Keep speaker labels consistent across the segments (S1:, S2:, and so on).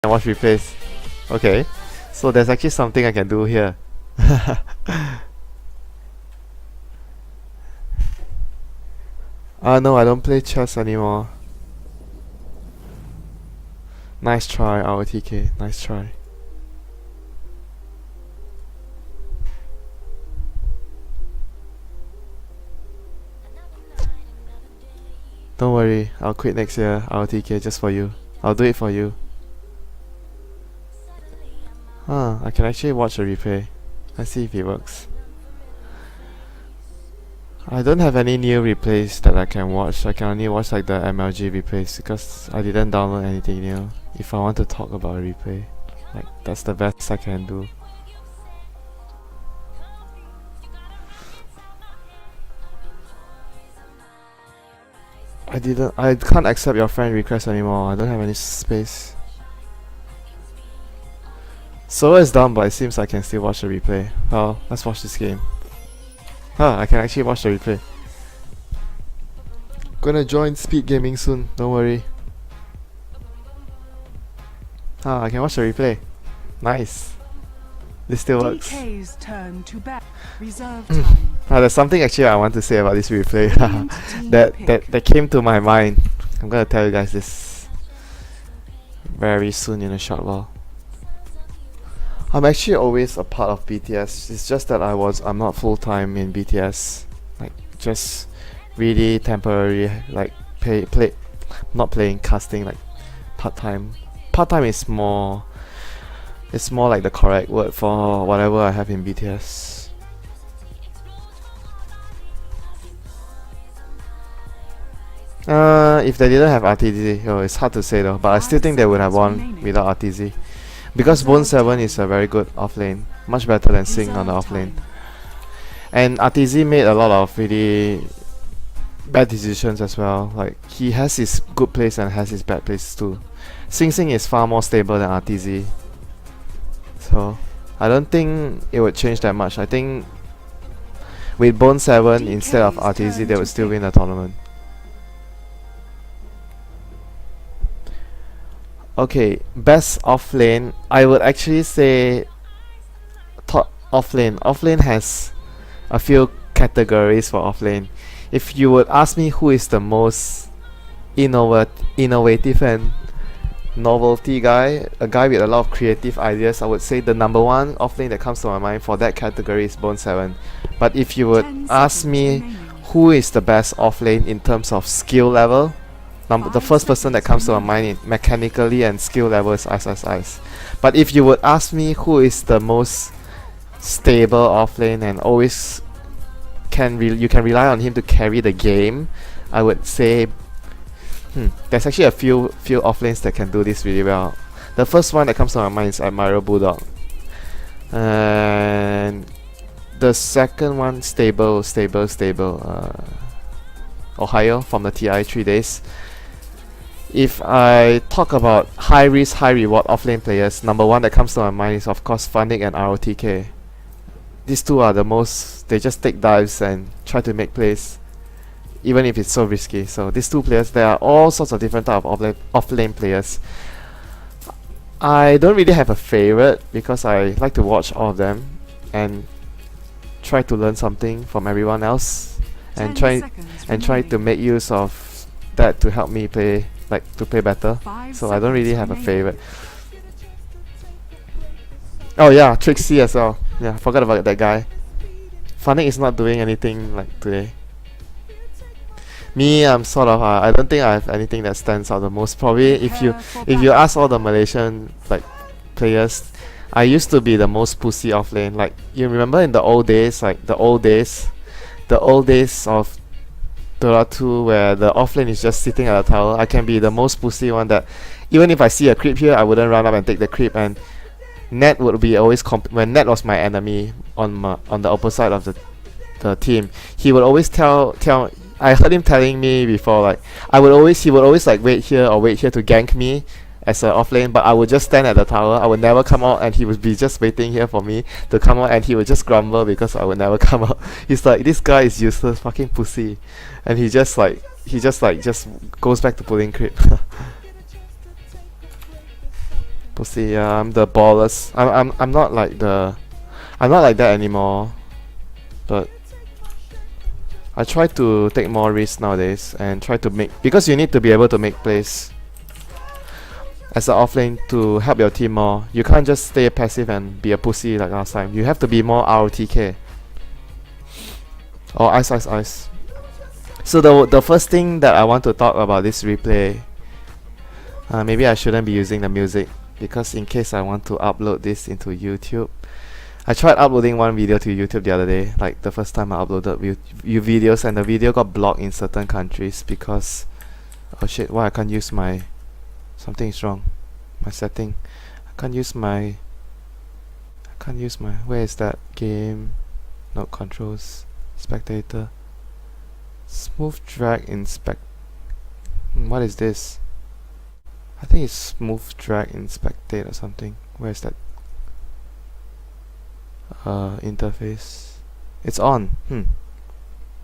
S1: and watch replays. Okay, so there's actually something I can do here. No, I don't play chess anymore. Nice try, ROTK. Nice try. Don't worry, I'll quit next year, ROTK, just for you. I'll do it for you. I can actually watch a replay. Let's see if it works. I don't have any new replays that I can watch. I can only watch like the MLG replays because I didn't download anything new. If I want to talk about a replay, like that's the best I can do. I can't accept your friend request anymore. I don't have any space. So it's done, but it seems I can still watch the replay. Well, let's watch this game. I can actually watch the replay. Gonna join speed gaming soon, don't worry. I can watch the replay. Nice. This still works.
S2: DK's turn to bat. Reserve time.
S1: There's something actually I want to say about this replay that came to my mind. I'm gonna tell you guys this very soon in a short while. I'm actually always a part of BTS. It's just that I'm not full time in BTS. Like just really temporary. Like not playing, casting, like part time. Part time is more. It's more like the correct word for whatever I have in BTS. If they didn't have RTZ, it's hard to say though. But I still think they would have won without RTZ. Because Bone 7 is a very good offlane, much better than Sing on the offlane. And RTZ made a lot of really bad decisions as well. Like he has his good plays and has his bad plays too. Sing is far more stable than RTZ. So I don't think it would change that much. I think with Bone 7 instead of RTZ they would still win the tournament. Okay, best offlane. I would actually say top offlane. Offlane has a few categories for offlane. If you would ask me who is the most innovative and novelty guy, a guy with a lot of creative ideas, I would say the number one offlane that comes to my mind for that category is Bone 7. But if you would ask me who is the best offlane in terms of skill level, the first person that comes to my mind mechanically and skill level is Ice. But if you would ask me who is the most stable offlane and always you can rely on him to carry the game, I would say there's actually a few offlanes that can do this really well. The first one that comes to my mind is Admiral Bulldog, and the second one stable Ohio from the TI 3 days. If I talk about high risk, high reward offlane players, number one that comes to my mind is of course Funnick and ROTK. These two are the most, they just take dives and try to make plays, even if it's so risky. So these two players, there are all sorts of different type of offlane players. I don't really have a favorite because I like to watch all of them and try to learn something from everyone else and try to make use of that to help me play, like to play better. So I don't really have a favorite. Oh yeah, Trixie as well. Yeah, I forgot about that guy. Funnick is not doing anything like today. Me, I'm sort of I don't think I have anything that stands out the most. Probably if you ask all the Malaysian like players, I used to be the most pussy offlane. Like you remember in the old days, like the old days of Dota 2 where the offlane is just sitting at the tower. I can be the most pussy one that even if I see a creep here, I wouldn't run up and take the creep. And Ned would be always when Ned was my enemy on the opposite of the team, he would always tell. I heard him telling me before, like he would always like wait here to gank me as an offlane, but I would just stand at the tower. I would never come out and he would be just waiting here for me to come out, and he would just grumble because I would never come out. He's like, this guy is useless, fucking pussy, and he just goes back to pulling creep. Pussy, yeah, I'm the ballers. I'm not like the, I'm not like that anymore. But I try to take more risks nowadays and try to make, because you need to be able to make plays as an offlane to help your team more. You can't just stay passive and be a pussy like last time. You have to be more ROTK. Or ice ice ice. So the first thing that I want to talk about this replay, maybe I shouldn't be using the music, because in case I want to upload this into YouTube. I tried uploading one video to YouTube the other day, like the first time I uploaded videos, and the video got blocked in certain countries because, oh shit, why I can't use my, something is wrong, my setting. I can't use my, where is that, game, no, controls, spectator, smooth drag in what is this? I think it's smooth drag in spectate or something. Where is that? Interface. It's on.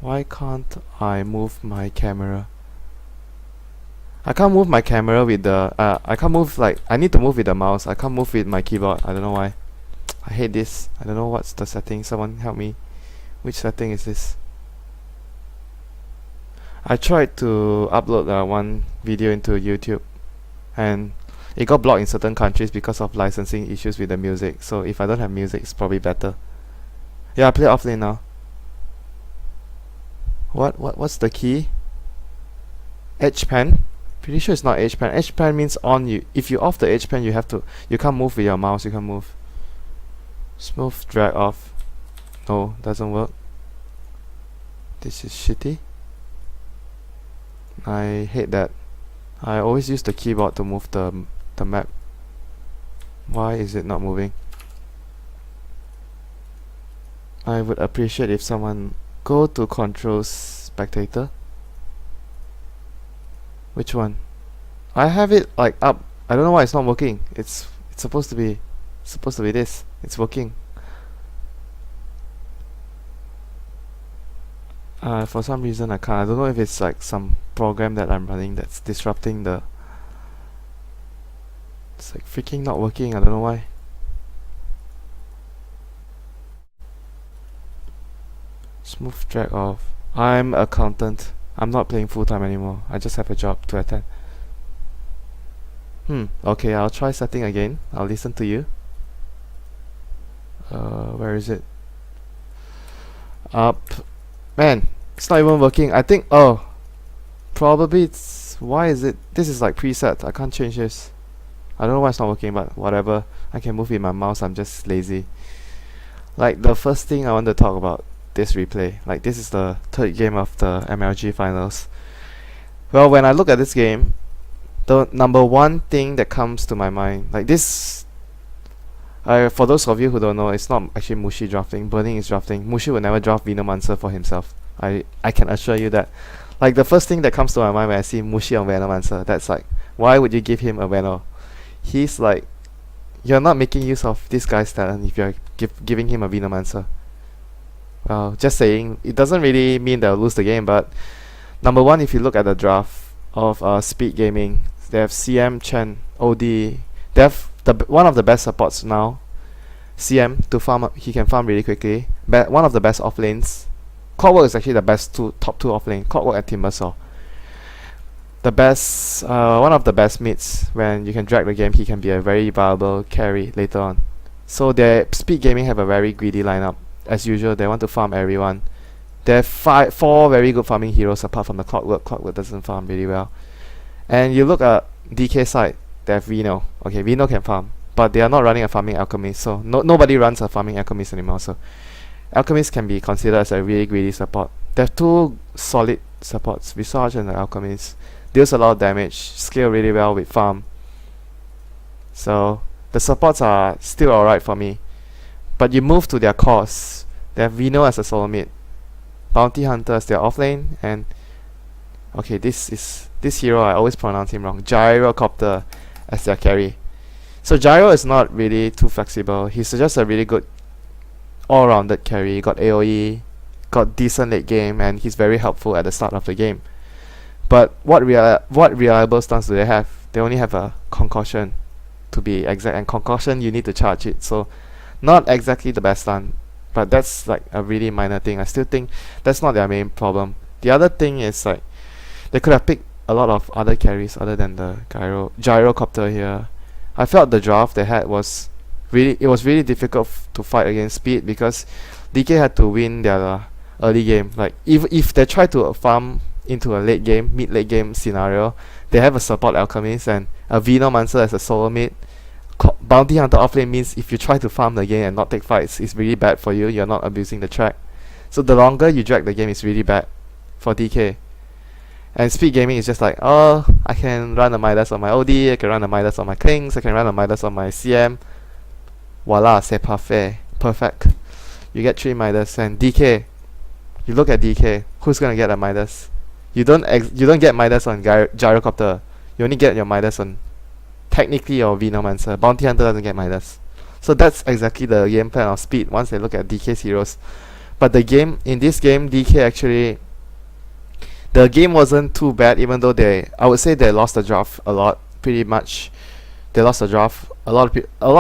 S1: Why can't I move my camera? I can't move my camera with the I can't move, like, I need to move with the mouse. I can't move with my keyboard. I don't know why. I hate this. I don't know what's the setting. Someone help me. Which setting is this? I tried to upload one video into YouTube, and it got blocked in certain countries because of licensing issues with the music. So if I don't have music, it's probably better. Yeah, I play offlane now. What's the key? Edge pen? Pretty sure it's not edge pen. Edge pen means on. You, if you off the edge pen, you can't move with your mouse. You can't move. Smooth drag off. No, doesn't work. This is shitty. I hate that. I always use the keyboard to move the map. Why is it not moving? I would appreciate if someone go to controls spectator. Which one? I have it like up. I don't know why it's not working. It's supposed to be this. It's working. For some reason I can't. I don't know if it's like some program that I'm running that's disrupting the. It's like freaking not working. I don't know why. Smooth drag off. I'm an accountant. I'm not playing full time anymore. I just have a job to attend. Okay, I'll try setting again. I'll listen to you. Where is it? Up. Man, it's not even working. I think, probably it's, why is it, this is like preset. I can't change this. I don't know why it's not working, but whatever. I can move with my mouse. I'm just lazy. Like, the first thing I want to talk about this replay, like, this is the third game of the MLG finals. Well, when I look at this game, the number one thing that comes to my mind, like this, for those of you who don't know, it's not actually Mushi drafting. Burning is drafting. Mushi would never draft Venomancer for himself. I can assure you that. Like, the first thing that comes to my mind when I see Mushi on Venomancer, that's like, why would you give him a Veno? He's like, you're not making use of this guy's talent if you're giving him a Venomancer. Well, just saying, it doesn't really mean they'll lose the game, but number one, if you look at the draft of Speed Gaming, they have CM, Chen, OD. They have one of the best supports now. CM, to farm up, he can farm really quickly. One of the best offlanes. Clockwork is actually the top two offlane. Clockwork and Timbersaw. The best, one of the best mids. When you can drag the game, he can be a very viable carry later on. So their Speed Gaming have a very greedy lineup. As usual, they want to farm everyone. They have four very good farming heroes apart from the Clockwork. Clockwork doesn't farm really well. And you look at DK side, they have Reno. Okay, Reno can farm, but they are not running a farming alchemist, so nobody runs a farming alchemist anymore. So alchemist can be considered as a really greedy support. They have two solid supports, Visage and the alchemist. Deals a lot of damage, scale really well with farm. So the supports are still alright for me. But you move to their cores. They have Reno as a solo mid, Bounty Hunter as their offlane, and okay, this hero, I always pronounce him wrong, Gyrocopter as their carry. So Gyro is not really too flexible. He's just a really good all-rounded carry. Got AoE, got decent late game, and he's very helpful at the start of the game. But what reliable stuns do they have? They only have a Concussion to be exact, and Concussion you need to charge it, so not exactly the best stun, but that's like a really minor thing. I still think that's not their main problem. The other thing is like they could have picked a lot of other carries other than the gyrocopter here. I felt the draft they had was really difficult to fight against speed, because DK had to win their early game. Like if they try to farm into a mid-late game scenario, they have a support alchemist and a Venomancer as a solo mid. Bounty Hunter offlane means if you try to farm the game and not take fights, it's really bad for you. You're not abusing the track. So the longer you drag the game, it's really bad for DK. And speed gaming is just like, oh, I can run a Midas on my OD, I can run a Midas on my Klings, I can run a Midas on my CM. Voila, c'est parfait. Perfect. You get 3 Midas. And DK, you look at DK, who's gonna get a Midas? You don't get Midas on Gyrocopter. You only get your Midas on technically your Venomancer. Bounty Hunter doesn't get Midas. So that's exactly the game plan of speed once they look at DK's heroes. But in this game, DK actually, the game wasn't too bad, even though I would say they lost the draft a lot, pretty much. They lost the draft. A lot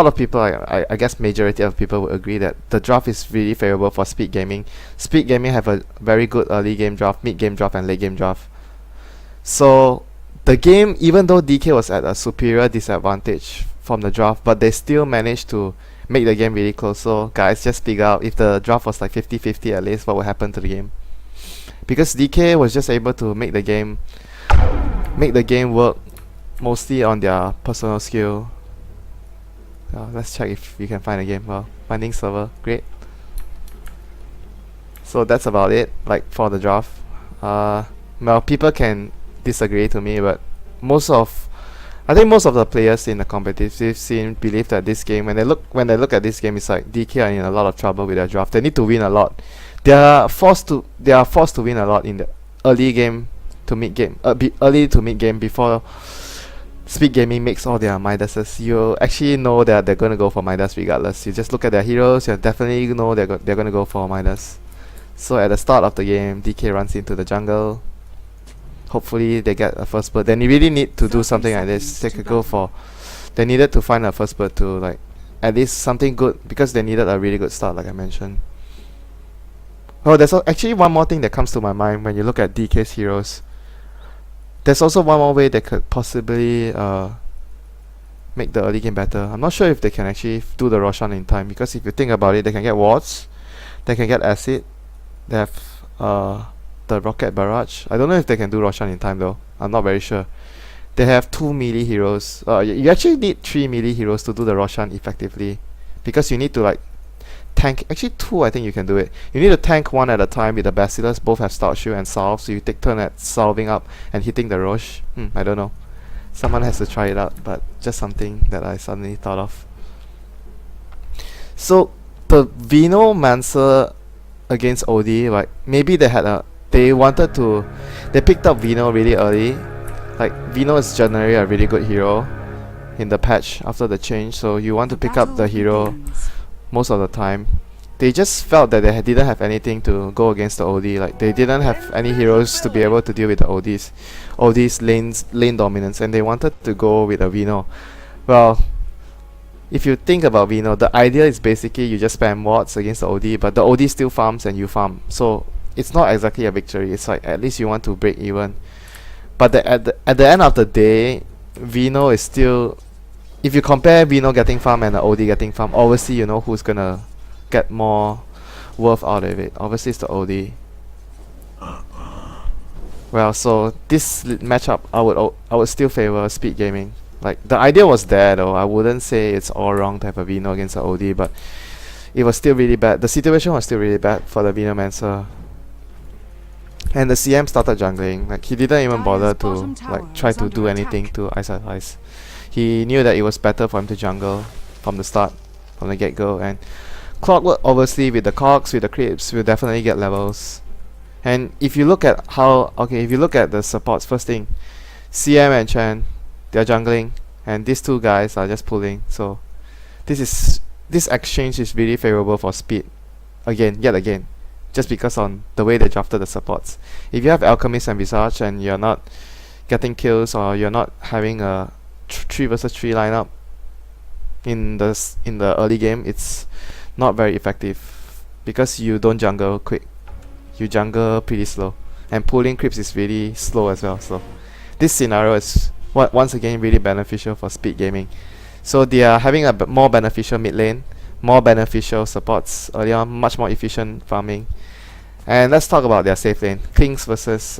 S1: of people, I guess majority of people would agree that the draft is really favorable for speed gaming. Speed gaming have a very good early game draft, mid game draft, and late game draft. So the game, even though DK was at a superior disadvantage from the draft, but they still managed to make the game really close. So guys, just figure out if the draft was like 50-50 at least, what would happen to the game. Because DK was just able to make the game work mostly on their personal skill. Let's check if we can find a game. Well, finding server, great. So that's about it, like for the draft. Well, people can disagree to me, but I think most of the players in the competitive scene believe that this game, when they look at this game, it's like DK are in a lot of trouble with their draft. They need to win a lot. They are forced to win a lot in the early game to mid game, early to mid game before speed gaming makes all their Midases. You actually know that they're gonna go for Midas regardless. You just look at their heroes, you definitely know they're gonna go for Midas. So at the start of the game, DK runs into the jungle. Hopefully they get a first bird. Then you really need to do something like this. They needed to find a first bird to like at least something good, because they needed a really good start, like I mentioned. Oh, there's actually one more thing that comes to my mind when you look at DK's heroes. There's also one more way they could possibly make the early game better. I'm not sure if they can actually do the Roshan in time, because if you think about it, they can get wards, they can get acid, they have the rocket barrage. I don't know if they can do Roshan in time though. I'm not very sure. They have 2 melee heroes. You actually need 3 melee heroes to do the Roshan effectively, because you need to like tank. Actually 2, I think you can do it. You need to tank 1 at a time with the Bacillus. Both have Stout Shield and Salve, so you take turn at salving up and hitting the Roche. I don't know. Someone has to try it out, but just something that I suddenly thought of. So the Venomancer against OD, like maybe they picked up Veno really early. Like Veno is generally a really good hero in the patch after the change, so you want to pick up the hero most of the time. They just felt that they didn't have anything to go against the OD. Like they didn't have any heroes to be able to deal with the OD's lane dominance, and they wanted to go with a Veno. Well, if you think about Veno, the idea is basically you just spam wards against the OD, but the OD still farms and you farm. So it's not exactly a victory. It's like at least you want to break even. But at the end of the day, Veno is still, if you compare Veno getting farm and the OD getting farm, obviously you know who's gonna get more worth out of it. Obviously it's the OD. Well, so this matchup, I would still favor speed gaming. Like the idea was there though. I wouldn't say it's all wrong to have a Veno against the OD, but it was still really bad. The situation was still really bad for the Venomancer. And the CM started jungling. Like he didn't even bother to like try to do anything to ice. He knew that it was better for him to jungle from the start, from the get-go. And Clockwork, obviously, with the cogs, with the creeps, will definitely get levels. And if you look at the supports, first thing, CM and Chen, they're jungling, and these 2 guys are just pulling. So this exchange is really favorable for speed. Yet again, just because on the way they drafted the supports. If you have Alchemist and Visage and you're not getting kills, or you're not having a 3 versus 3 lineup, in the early game, it's not very effective because you don't jungle quick. You jungle pretty slow, and pulling creeps is really slow as well. So this scenario is once again really beneficial for speed gaming. So they are having a more beneficial mid lane, more beneficial supports early on, much more efficient farming. And let's talk about their safe lane. Kings versus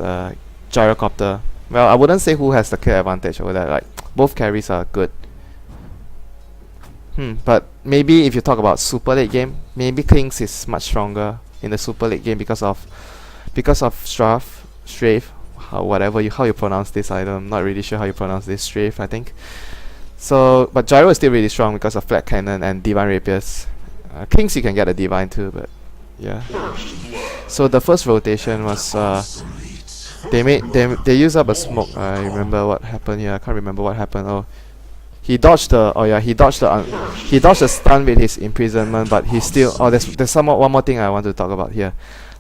S1: Gyrocopter. Well, I wouldn't say who has the clear advantage over that. Like, both carries are good. But maybe if you talk about super late game, maybe Kings is much stronger in the super late game because of Strafe, how you pronounce this. I'm not really sure how you pronounce this. Strafe, I think. So, but Gyro is still really strong because of Flat Cannon and Divine Rapiers. Kings you can get a Divine too, but yeah. So the first rotation was they used up a smoke. I remember what happened here. I can't remember what happened. Oh, he dodged the stun with his imprisonment, but he still. Oh, there's one more thing I want to talk about here.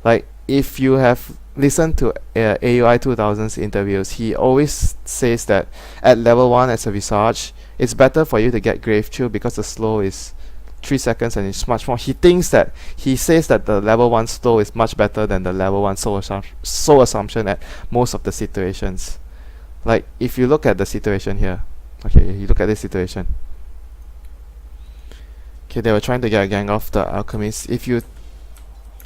S1: Like, if you have listened to AUI 2000's interviews, he always says that at level 1 as a Visage, it's better for you to get Grave Chill because the slow is 3 seconds and it's much more. He says that the level 1 slow is much better than the level 1 soul assumption at most of the situations. Like, if you look at the situation here, okay, you look at this situation. Okay, they were trying to get a gang off the Alchemist.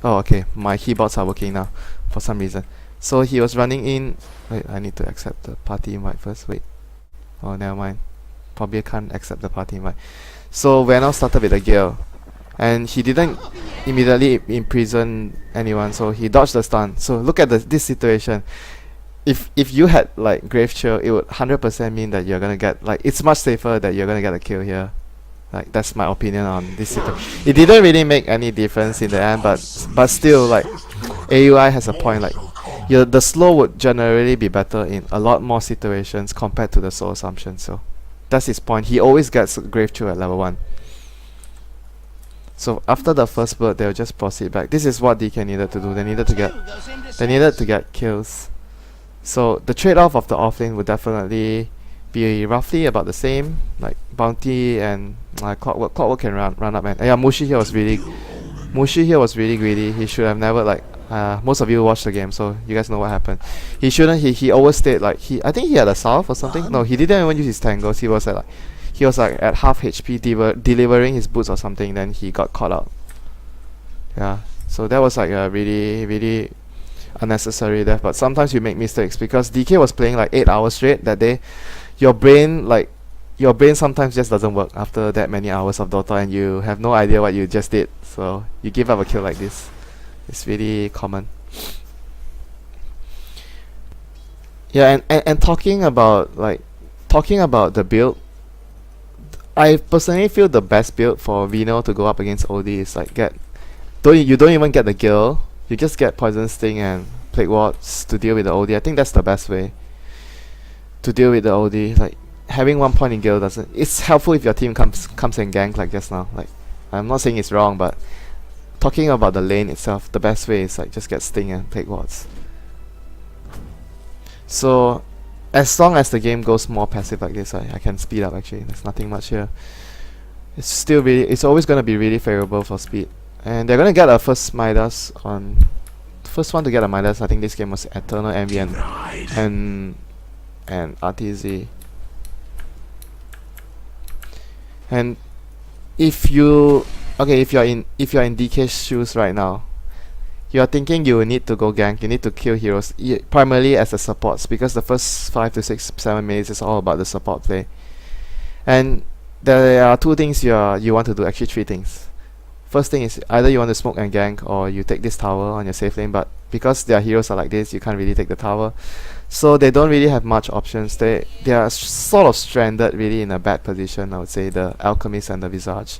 S1: Oh, okay, my keyboards are working now for some reason. So he was running in. Wait, I need to accept the party invite first. Wait. Oh, never mind. Probably can't accept the party invite. So Venom started with a Gale, and he didn't immediately imprison anyone, so he dodged the stun. So look at this situation. If you had like Grave Chill, it would 100% mean that you're gonna get, like, it's much safer that you're gonna get a kill here. Like, that's my opinion on this situation. It didn't really make any difference in the end, but still, like, AUI has a point. Like, the slow would generally be better in a lot more situations compared to the soul assumption. So that's his point. He always gets Grave Chill at level 1. So after the first bird, they'll just proceed back. This is what DK needed to do. They needed to get kills. So the trade-off of the offlane would definitely be roughly about the same. Like, Bounty and Clockwork can run up, and yeah, Mushi here was really greedy. He should have never, like, most of you watched the game, so you guys know what happened. He overstayed. Like, I think he had a salve or something. No, he didn't even use his tangles. He was at half HP delivering his boots or something. Then he got caught out. Yeah, so that was like a really unnecessary death. But sometimes you make mistakes because DK was playing like 8 hours straight that day. Your brain sometimes just doesn't work after that many hours of Dota, and you have no idea what you just did. So you give up a kill like this. It's really common. Yeah, and talking about the build, I personally feel the best build for Vino to go up against OD is like you don't even get the Gale, you just get Poison Sting and Plague Wards to deal with the OD. I think that's the best way to deal with the OD. Like, having 1 point in Gale it's helpful if your team comes and gank like just now. Like, I'm not saying it's wrong, but talking about the lane itself, the best way is like just get Sting and Plague Wards. So as long as the game goes more passive like this, I can speed up. Actually, there's nothing much here. It's always gonna be really favorable for speed, and they're gonna get a first Midas on. First one to get a Midas, I think this game was Eternal Envy and RTZ. And if you're in DK's shoes right now, you are thinking you will need to go gank, you need to kill heroes, primarily as the supports, because the first 5 to 6, 7 minutes is all about the support play. And there are 2 things you want to do, actually 3 things. First thing is either you want to smoke and gank, or you take this tower on your safe lane, but because their heroes are like this, you can't really take the tower. So they don't really have much options. They are sort of stranded really in a bad position, I would say, the Alchemist and the Visage.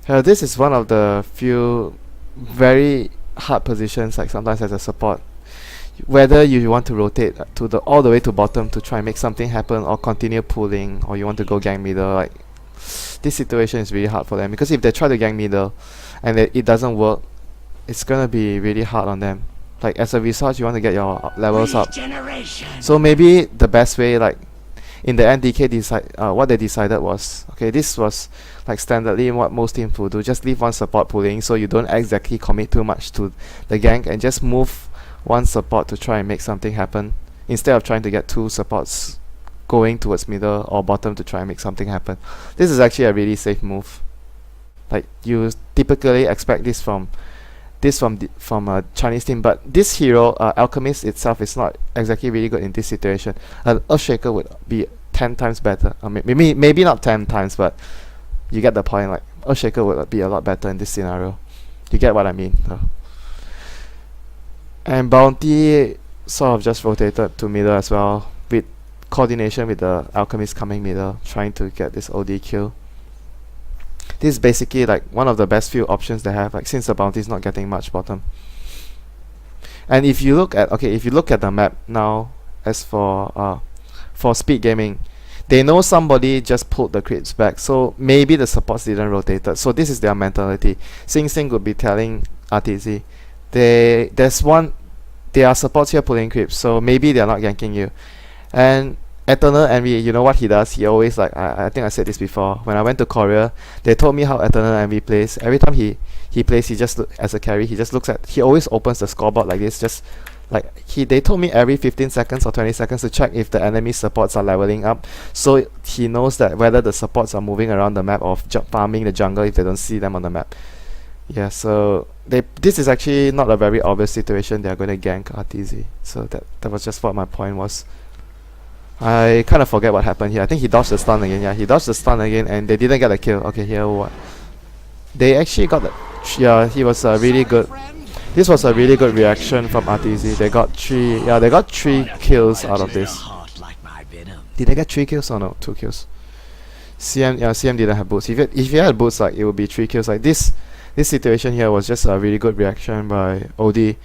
S1: This is one of the few very hard positions, like sometimes as a support. Whether you want to rotate to all the way to bottom to try and make something happen, or continue pulling, or you want to go gank middle, like, this situation is really hard for them, because if they try to gank middle and it doesn't work, it's gonna be really hard on them. Like, as a Visage, you want to get your levels up. So maybe the best way, like, in the end, what they decided was, okay, this was like standardly what most teams will do. Just leave one support pulling, so you don't exactly commit too much to the gank, and just move one support to try and make something happen, instead of trying to get two supports going towards middle or bottom to try and make something happen. This is actually a really safe move. Like, you typically expect this from a Chinese team, but this hero, Alchemist itself, is not exactly really good in this situation. Earthshaker would be 10 times better. Maybe not 10 times, but you get the point. Like, Earthshaker would be a lot better in this scenario. You get what I mean? And Bounty sort of just rotated to middle as well, with coordination with the Alchemist coming middle, trying to get this OD kill. This is basically like one of the best few options they have, like, since the Bounty is not getting much bottom. And if you look at the map now, as for Speed Gaming, they know somebody just pulled the creeps back, so maybe the supports didn't rotate. So this is their mentality. Sing Sing would be telling RTZ, there are supports here pulling creeps, so maybe they're not ganking you. And Eternal Envy, you know what he does? He always, like, I think I said this before. When I went to Korea, they told me how Eternal Envy plays. Every time he plays, he just as a carry, he always opens the scoreboard like this, just like they told me every 15 seconds or 20 seconds to check if the enemy supports are leveling up, so he knows that whether the supports are moving around the map or farming the jungle if they don't see them on the map. Yeah, so this is actually not a very obvious situation. They are going to gank RTZ. So that was just what my point was. I kind of forget what happened here. I think he dodged the stun again. Yeah, he dodged the stun again, and they didn't get a kill. Okay, here what? They actually got the. Yeah, he was really good. This was a really good reaction from RTZ. They got three. Yeah, they got 3 kills out of this. Did they get 3 kills or no? 2 kills. CM didn't have boots. If he had boots, like, it would be 3 kills. Like this situation here was just a really good reaction by OD.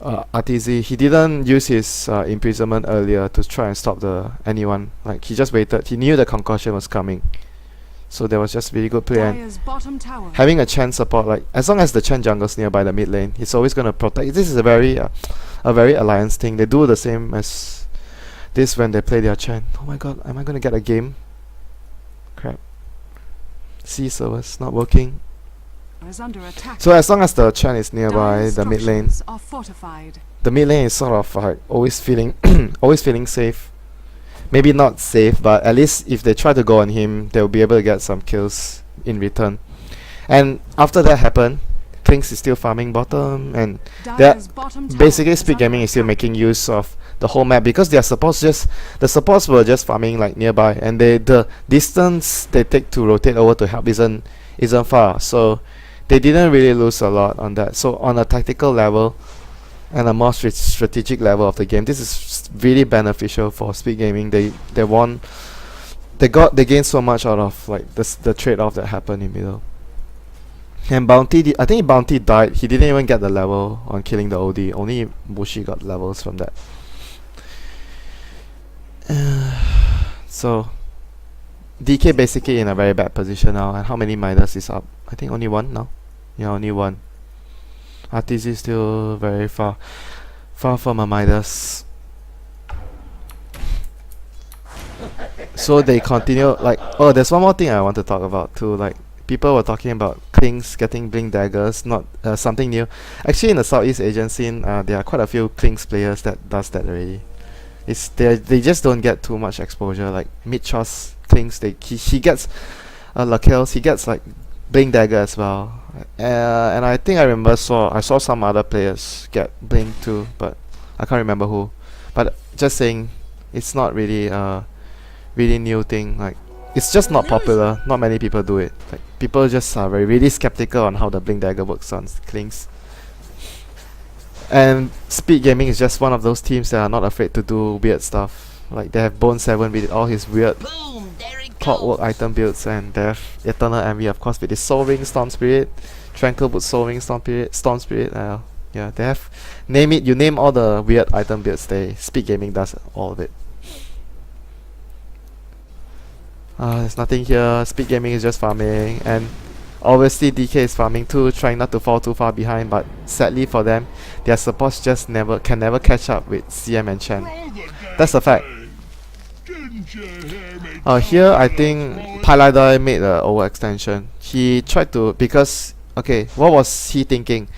S1: RTZ, he didn't use his imprisonment earlier to try and stop anyone. Like, he just waited. He knew the concussion was coming, so there was just really good play. And having a Chen support, like, as long as the Chen jungle's nearby the mid lane, he's always gonna protect. This is a very alliance thing. They do the same as this when they play their Chen. Oh my god, am I gonna get a game? Crap. C servers not working. So as long as the Chen is nearby the mid lane, the mid lane is sort of like always feeling safe. Maybe not safe, but at least if they try to go on him, they'll be able to get some kills in return. And after that happened, Klinks is still farming bottom, and basically Speed Gaming is still making use of the whole map, because the supports were just farming like nearby, and the distance they take to rotate over to help isn't far, so they didn't really lose a lot on that. So on a tactical level and a more strategic level of the game, this is really beneficial for Speed Gaming. They gained so much out of, like, the trade-off that happened in middle. And Bounty, I think Bounty died. He didn't even get the level on killing the OD. Only Bushi got levels from that. So DK basically in a very bad position now. And how many Midas is up? I think only 1 now. Yeah, only 1. RTZ is still very far from a Midas. So they continue, like, oh, there's one more thing I want to talk about too. Like, people were talking about Klinks getting blink daggers, not something new. Actually, in the Southeast Asian scene, there are quite a few Klinks players that does that already. They just don't get too much exposure. Like Mitchos Klinks, he gets Lakels, he gets like blink dagger as well. And I think I saw some other players get blink too, but I can't remember who. But just saying, it's not really really new thing. Like, it's just not popular. Not many people do it. Like, people just are really skeptical on how the blink dagger works on Klinks. And Speed Gaming is just one of those teams that are not afraid to do weird stuff. Like, they have Bone 7 with all his weird clockwork item builds, and they have Eternal Envy, of course, with his Soul Ring, Storm Spirit, Tranquil with Soul Ring, Storm Spirit. Yeah, they have, you name all the weird item builds, Speed Gaming does all of it. There's nothing here. Speed Gaming is just farming, and obviously DK is farming too, trying not to fall too far behind, but sadly for them, their supports just can never catch up with CM and Chen. That's a fact. Here I think Paladai made an overextension. He tried to, because okay, what was he thinking?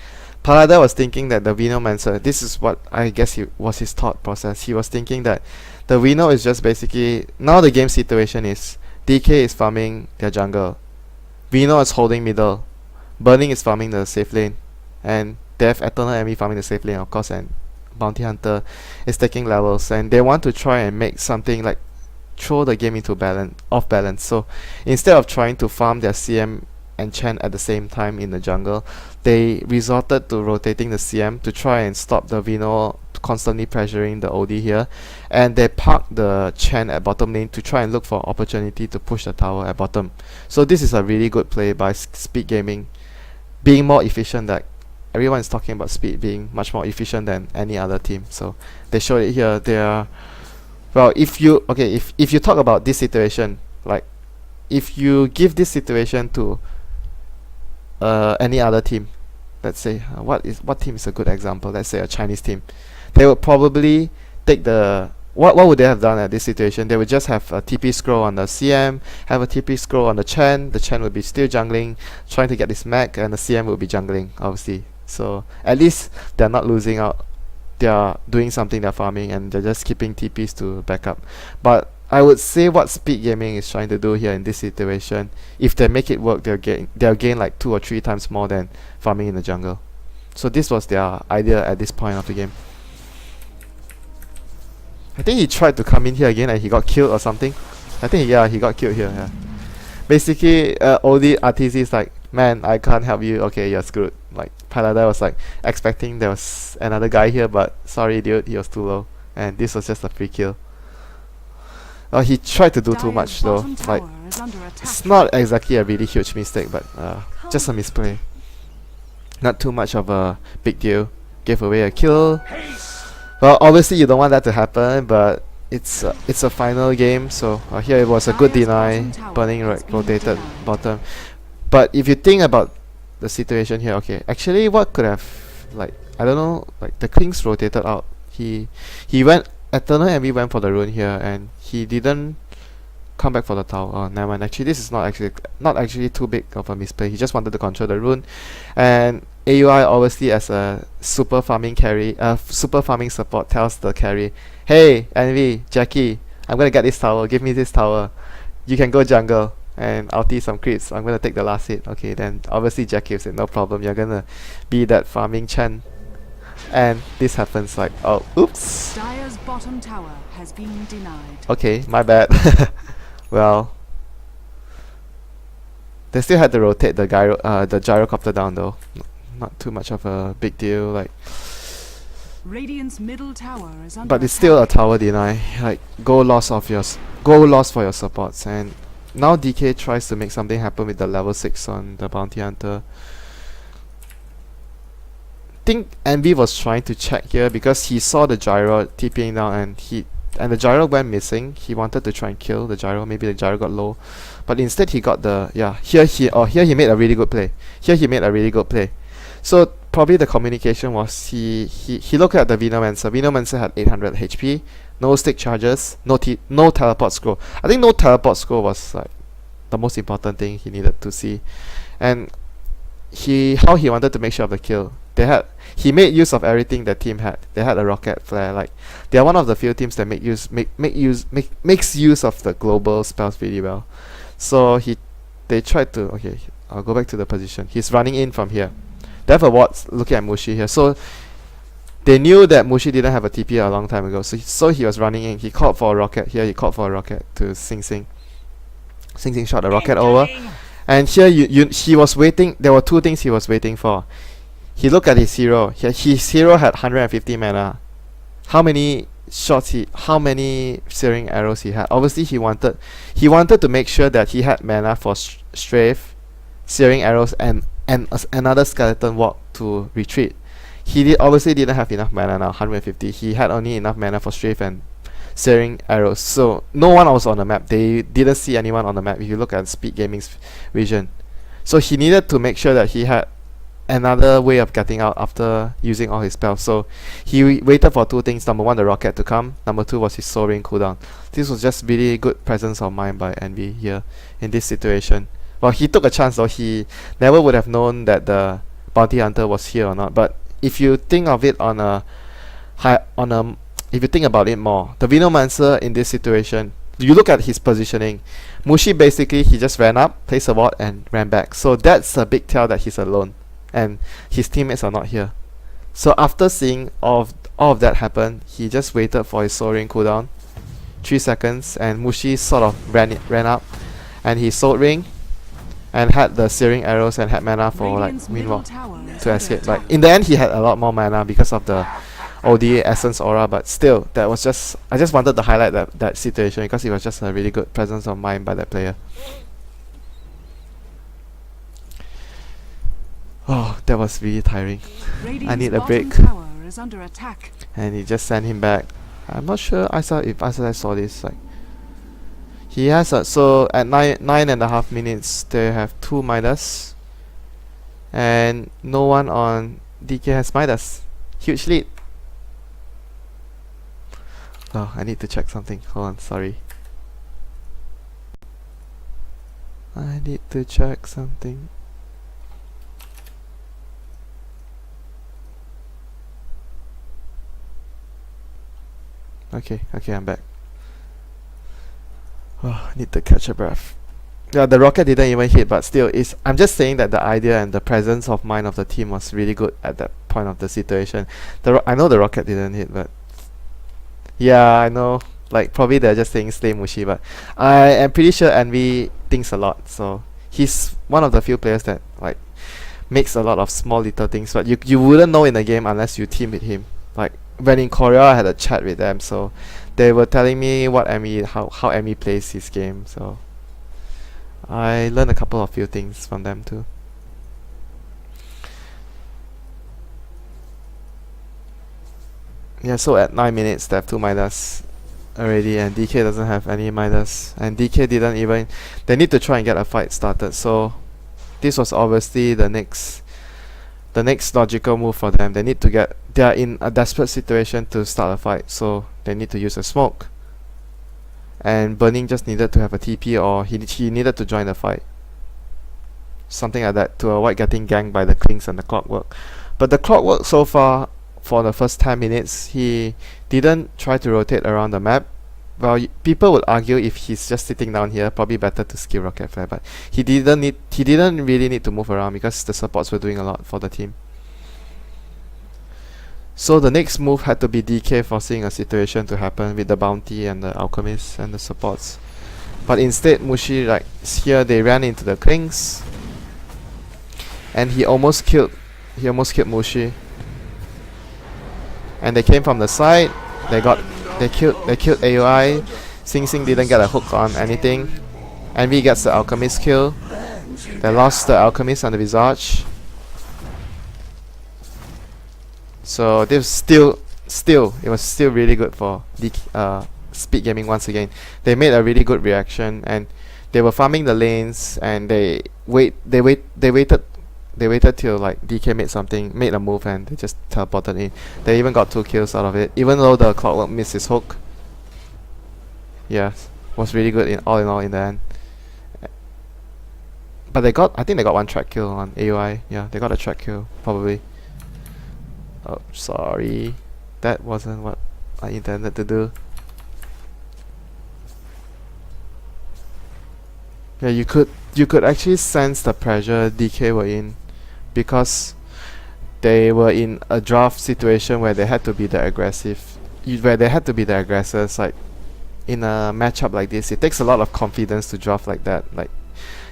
S1: Paladai was thinking that the Venomancer, this is what I guess was his thought process. He was thinking that the Veno is just basically, now the game situation is DK is farming their jungle, Veno is holding middle, Burning is farming the safe lane, and they have Eternal Enemy farming the safe lane of course, and Bounty Hunter is taking levels, and they want to try and make something like throw the game into off balance. So instead of trying to farm their CM and Chen at the same time in the jungle, they resorted to rotating the CM to try and stop the Veno constantly pressuring the OD here, and they parked the Chen at bottom lane to try and look for opportunity to push the tower at bottom. So this is a really good play by Speed Gaming, being more efficient. That everyone is talking about Speed being much more efficient than any other team, so they showed it here. They are, well, if you talk about this situation, like if you give this situation to any other team, let's say what team is a good example, let's say a Chinese team, they would probably take the what would they have done at this situation? They would just have a TP scroll on the CM, have a TP scroll on the Chen would be still jungling, trying to get this mech, and the CM would be jungling obviously. So at least they're not losing out, they're doing something, they're farming, and they're just keeping TPs to back up. But I would say what Speed Gaming is trying to do here in this situation, if they make it work, they'll gain like 2 or 3 times more than farming in the jungle. So this was their idea at this point of the game. I think he tried to come in here again and he got killed or something. I think he got killed here. Yeah. Basically, OD RTZ is like, man, I can't help you. Okay, you're screwed. Like Paladai was like expecting there was another guy here, but sorry, dude, he was too low, and this was just a free kill. He tried to do too much though. Like, it's not exactly a really huge mistake, but just a misplay. Not too much of a big deal. Gave away a kill. Well, obviously you don't want that to happen, but it's a final game, so here it was a good deny. Burning rotated bottom. But if you think about the situation here, okay, actually what could have, like, I don't know, like the Kings rotated out. He went, Eternal Envy went for the rune here, and he didn't come back for the tower. Oh, never mind. Actually, this is not actually too big of a misplay. He just wanted to control the rune, and AUI obviously as a super farming carry, super farming support tells the carry, hey Envy, Jackie, I'm gonna get this tower. Give me this tower. You can go jungle and ulti some creeps. I'm gonna take the last hit. Okay, then obviously Jackie said no problem. You're gonna be that farming Chen. And this happens like, oh, oops.
S2: Dire's bottom tower has been denied.
S1: Okay, my bad. Well, they still had to rotate the gyrocopter down though. Not too much of a big deal. Like,
S2: Radiant's middle tower is under
S1: but it's still a tower deny. Like, go lost for your supports. And now DK tries to make something happen with the level 6 on the Bounty Hunter. I think Envy was trying to check here because he saw the gyro TPing down, and the gyro went missing. He wanted to try and kill the gyro. Maybe the gyro got low, but instead he got the here he made a really good play. So probably the communication was he looked at the Venomancer. Venomancer had 800 HP, no stick charges, no teleport scroll. I think no teleport scroll was like the most important thing he needed to see, and how he wanted to make sure of the kill. He made use of everything the team had. They had a rocket flare. Like, they are one of the few teams that makes use of the global spells really well. So they tried to, okay, I'll go back to the position. He's running in from here. They have a ward looking at Mushi here. So they knew that Mushi didn't have a TP a long time ago. So he was running in. He called for a rocket here. He called for a rocket to Sing Sing. Sing Sing shot the rocket over. And here he was waiting. There were 2 things he was waiting for. He looked at his hero. His hero had 150 mana. How many searing arrows he had? Obviously he wanted to make sure that he had mana for strafe, searing arrows, and another skeleton walk to retreat. He obviously didn't have enough mana now, 150. He had only enough mana for strafe and searing arrows. So no one was on the map. They didn't see anyone on the map if you look at Speed Gaming's vision. So he needed to make sure that he had another way of getting out after using all his spells. So he waited for two things. Number one, the rocket to come. Number two was his Soul Ring cooldown. This was just really good presence of mind by Envy here in this situation. Well, he took a chance though. He never would have known that the bounty hunter was here or not. But if you think of it on a if you think about it more, the Venomancer in this situation, you look at his positioning. Mushi basically, he just ran up, placed a ward, and ran back. So that's a big tell that he's alone, and his teammates are not here. So after seeing all of that happen, he just waited for his Soul Ring cooldown, 3 seconds, and Mushi sort of ran up, and he Soul Ring, and had the Searing Arrows and had mana for like Windwalk to escape. Like in the end, he had a lot more mana because of the OD Essence Aura, but still, that was just, I just wanted to highlight that situation because it was just a really good presence of mind by that player. Oh, that was really tiring. I need a break. And he just sent him back. I'm not sure I saw this. Like he has so at 9.5 minutes they have 2 Midas, and no one on DK has Midas. Huge lead. Oh, I need to check something. Hold on, sorry. I need to check something. Okay, I'm back. Oh, I need to catch a breath. Yeah, the rocket didn't even hit, but still, I'm just saying that the idea and the presence of mind of the team was really good at that point of the situation. I know the rocket didn't hit, but yeah, I know. Like probably they're just saying slay Mushi, but I am pretty sure Envy thinks a lot. So he's one of the few players that like makes a lot of small little things, but you wouldn't know in the game unless you team with him. Like when in Korea, I had a chat with them, so they were telling me what how Emmy plays his game. So I learned a few things from them too. Yeah, so at 9 minutes they have 2 Midas already, and DK doesn't have any Midas, and DK didn't even, they need to try and get a fight started. So this was obviously the next logical move for them. They are in a desperate situation to start a fight, so they need to use a smoke, and Burning just needed to have a TP, or he needed to join the fight, something like that, to avoid getting ganked by the Klings and the Clockwork. But the Clockwork so far, for the first 10 minutes, he didn't try to rotate around the map. Well, people would argue if he's just sitting down here, probably better to skill Rocket Flare, but he didn't really need to move around because the supports were doing a lot for the team. So the next move had to be DK forcing a situation to happen with the bounty and the alchemist and the supports. But instead, Mushi, like here, they ran into the Klings, and he almost killed Mushi. And they came from the side. They killed AOI. Sing Sing didn't get a hook on anything. Envy gets the alchemist kill. They lost the alchemist and the Visage. So this it was still really good for Speed Gaming once again. They made a really good reaction, and they were farming the lanes, and they waited till like DK made a move, and they just teleported in. They even got 2 kills out of it, even though the Clockwork missed his hook. Yeah, was really good in all in the end. But I think they got 1 track kill on AOI. Yeah, they got a track kill, probably. Oh, sorry. That wasn't what I intended to do. Yeah, you could actually sense the pressure DK were in, because they were in a draft situation where they had to be the aggressors. Like in a matchup like this, it takes a lot of confidence to draft like that. Like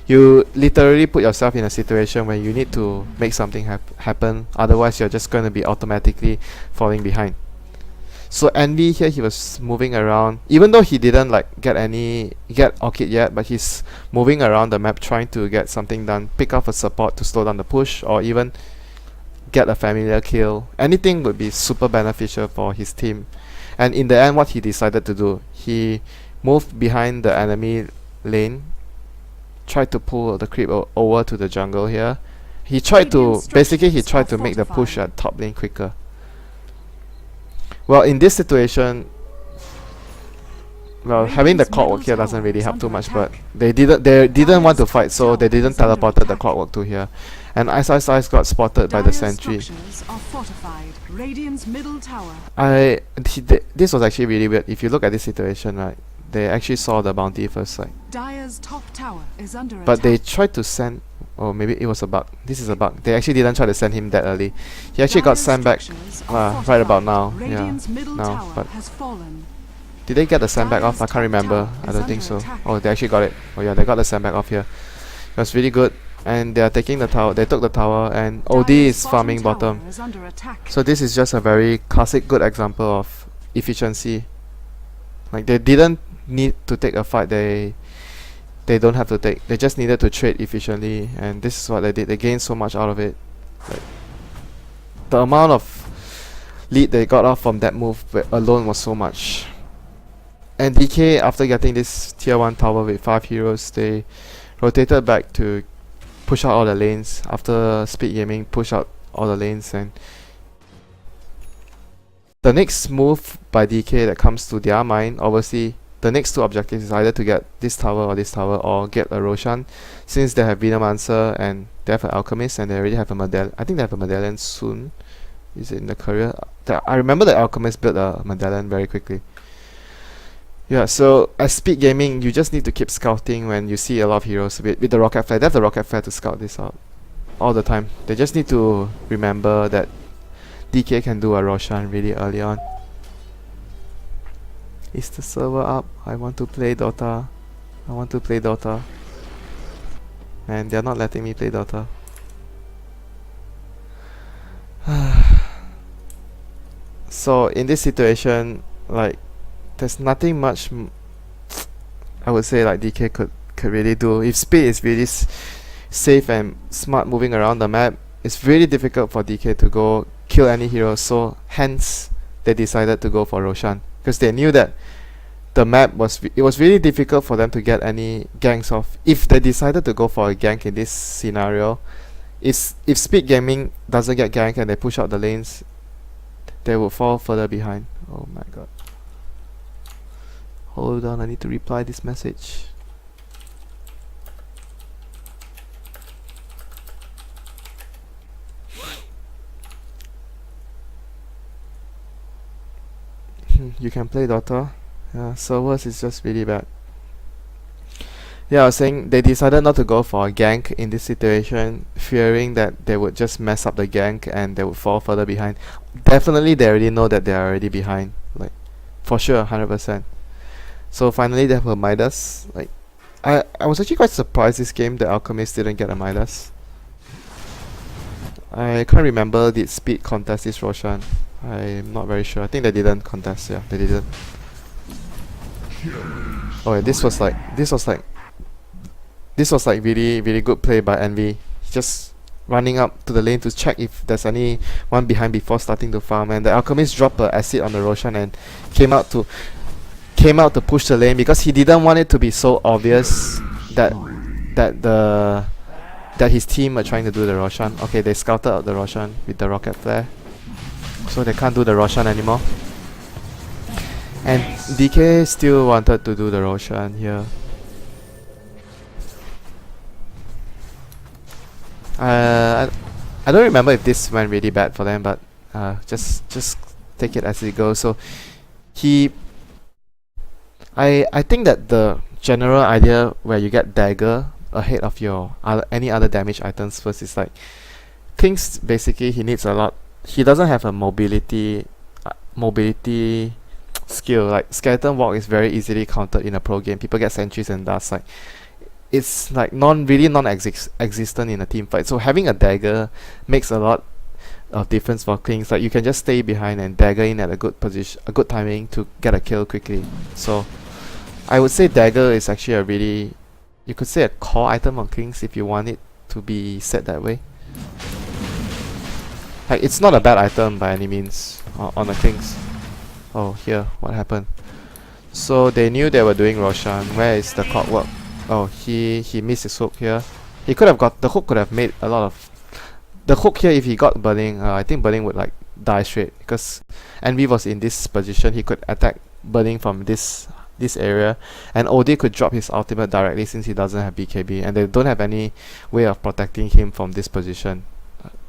S1: you literally put yourself in a situation where you need to make something happen, otherwise you're just going to be automatically falling behind. So Envy here, he was moving around, even though he didn't like get Orchid yet, but he's moving around the map trying to get something done, pick up a support to slow down the push, or even get a familiar kill. Anything would be super beneficial for his team. And in the end, what he decided to do, he moved behind the enemy lane, tried to pull the creep over to the jungle here, He tried to
S2: Radiant
S1: basically he
S2: structures
S1: tried
S2: are
S1: to make the push
S2: fortified.
S1: at top lane quicker. Well, in this situation, well, having the
S2: Radiant's
S1: clockwork
S2: middle
S1: here doesn't
S2: tower
S1: really
S2: is
S1: help too
S2: under
S1: much, but
S2: attack.
S1: they didn't want to
S2: Dire's
S1: fight,
S2: top
S1: so they
S2: tower
S1: didn't
S2: is under
S1: teleported the
S2: attack.
S1: clockwork to here. And Ice got spotted by the
S2: Dire's
S1: sentry.
S2: structures are fortified. Radiant's middle tower.
S1: This was actually really weird. If you look at this situation, right, they actually saw the bounty first, like,
S2: Dire's top tower is under
S1: but they
S2: attack.
S1: tried to send. Oh, maybe it was a bug. This is a bug. They actually didn't try to send him that early. He actually got
S2: Dire's
S1: sent back
S2: structures are
S1: right about
S2: fortified.
S1: now.
S2: Radiant's middle
S1: now,
S2: tower
S1: but
S2: has fallen.
S1: did they get the sandbag off?
S2: Dire's
S1: I can't
S2: top
S1: remember.
S2: tower
S1: I
S2: is
S1: don't think
S2: under
S1: so.
S2: attack.
S1: Oh, they actually got it. Oh yeah, they got the sandbag off here. It was really good. And they are taking the tower. They took the tower, and OD
S2: Dire's
S1: is farming
S2: tower
S1: bottom.
S2: is under attack.
S1: So this is just a very classic good example of efficiency. Like, they didn't need to take a fight. They don't have to take. They just needed to trade efficiently, and this is what they did. They gained so much out of it. Like, the amount of lead they got off from that move alone was so much. And DK, after getting this tier 1 tower with 5 heroes, they rotated back to push out all the lanes. After speed gaming, push out all the lanes, and the next move by DK that comes to their mind, obviously, the next two objectives is either to get this tower or get a Roshan, since they have Venomancer and they have an Alchemist, and they already have a medallion. I think they have a medallion soon. Is it in the career? I remember the Alchemist built a medallion very quickly. Yeah, so as speed gaming, you just need to keep scouting when you see a lot of heroes with the rocket flare. They have the rocket flare to scout this out all the time. They just need to remember that DK can do a Roshan really early on. Is the server up? I want to play Dota. I want to play Dota. And they're not letting me play Dota. So in this situation, like, there's nothing much I would say like DK could really do. If speed is really safe and smart moving around the map, it's really difficult for DK to go kill any hero. So hence they decided to go for Roshan, because they knew that the map was it was really difficult for them to get any ganks off. If they decided to go for a gank in this scenario, if speed gaming doesn't get gank and they push out the lanes, they will fall further behind. Oh my god. Hold on, I need to reply this message. You can play Dota. Yeah, servers is just really bad. Yeah, I was saying they decided not to go for a gank in this situation, fearing that they would just mess up the gank and they would fall further behind. Definitely they already know that they are already behind, like, for sure, 100%. So finally they have a Midas. Like, I was actually quite surprised this game the Alchemist didn't get a Midas. I can't remember did Speed contest this Roshan. I'm not very sure. I think they didn't contest, yeah, they didn't. Oh yeah, this was like really good play by Envy. Just running up to the lane to check if there's anyone behind before starting to farm, and the Alchemist dropped a acid on the Roshan and came out to push the lane, because he didn't want it to be so obvious that his team were trying to do the Roshan. Okay, they scouted out the Roshan with the rocket flare, so they can't do the Roshan anymore. And DK still wanted to do the Roshan here. I don't remember if this went really bad for them, but just take it as it goes. So I think that the general idea where you get dagger ahead of your any other damage items first is like, King's basically he needs a lot. He doesn't have a mobility skill. Like, skeleton walk is very easily countered in a pro game. People get sentries and dust. Like, it's like non-existent in a team fight. So having a dagger makes a lot of difference for Kings. Like, you can just stay behind and dagger in at a good position, a good timing to get a kill quickly. So I would say dagger is actually a really, you could say, a core item on Kings if you want it to be set that way. Like, it's not a bad item by any means on the Kings. Oh, here, what happened? So they knew they were doing Roshan. Where is the clockwork? Oh, he missed his hook here. He could have got the hook. Could have made a lot of the hook here, if he got burning, I think burning would like die straight, because Envy was in this position. He could attack burning from this area, and OD could drop his ultimate directly since he doesn't have BKB, and they don't have any way of protecting him from this position.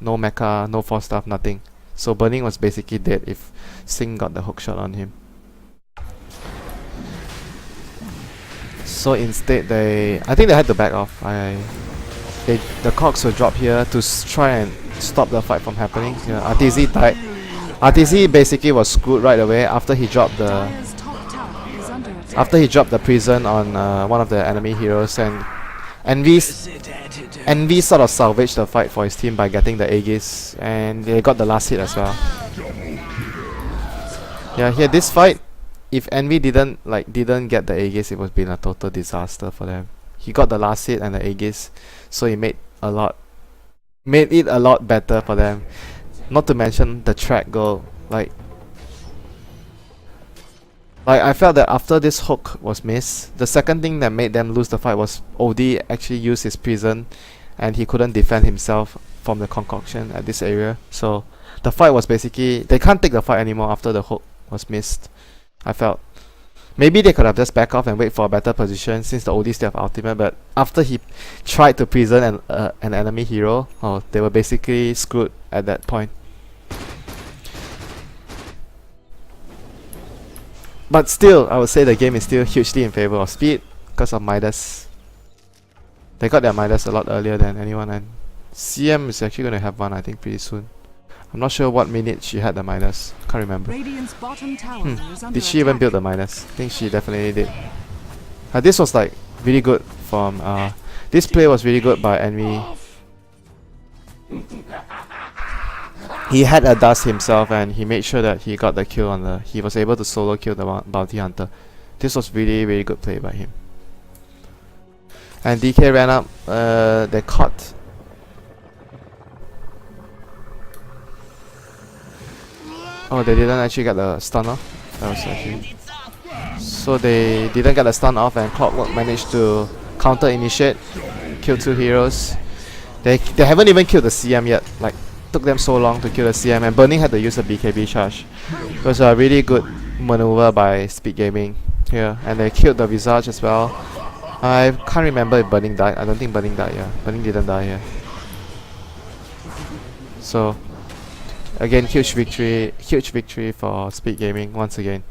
S1: No mecha, no force stuff, nothing. So burning was basically dead if Singh got the hook shot on him. So instead I think they had to back off. The cogs will drop here to try and stop the fight from happening. Yeah, RTZ died. RTZ basically was screwed right away after he dropped the prison on one of the enemy heroes, and Envy sort of salvaged the fight for his team by getting the Aegis, and they got the last hit as well. Yeah, here this fight, if Envy didn't get the Aegis, it would have been a total disaster for them. He got the last hit and the Aegis, so he made it a lot better for them. Not to mention the track goal. Like I felt that after this hook was missed, the second thing that made them lose the fight was OD actually used his prison, and he couldn't defend himself from the concoction at this area. So the fight was basically, they can't take the fight anymore after the hook was missed. I felt maybe they could have just back off and wait for a better position since the OD still have ultimate, but after he tried to prison an enemy hero, they were basically screwed at that point. But still, I would say the game is still hugely in favor of Speed because of Midas. They got their Midas a lot earlier than anyone, and CM is actually going to have one, I think, pretty soon. I'm not sure what minute she had the Midas. Can't remember. Did she even build the Midas? I think she definitely did. This was like really good from this play was really good by Envy. He had a dust himself, and he made sure that he got the kill on the. He was able to solo kill the bounty hunter. This was really good play by him. And DK ran up. They caught. Oh, they didn't actually get the stun off. That was actually. So they didn't get the stun off, and Clockwork managed to counter initiate, kill 2 heroes. They haven't even killed the CM yet. Like, took them so long to kill the CM, and Burning had to use a BKB charge. It was a really good maneuver by Speed Gaming here, and they killed the Visage as well. I can't remember if Burning died. I don't think Burning died. Yeah, Burning didn't die here. So again, huge victory for Speed Gaming once again.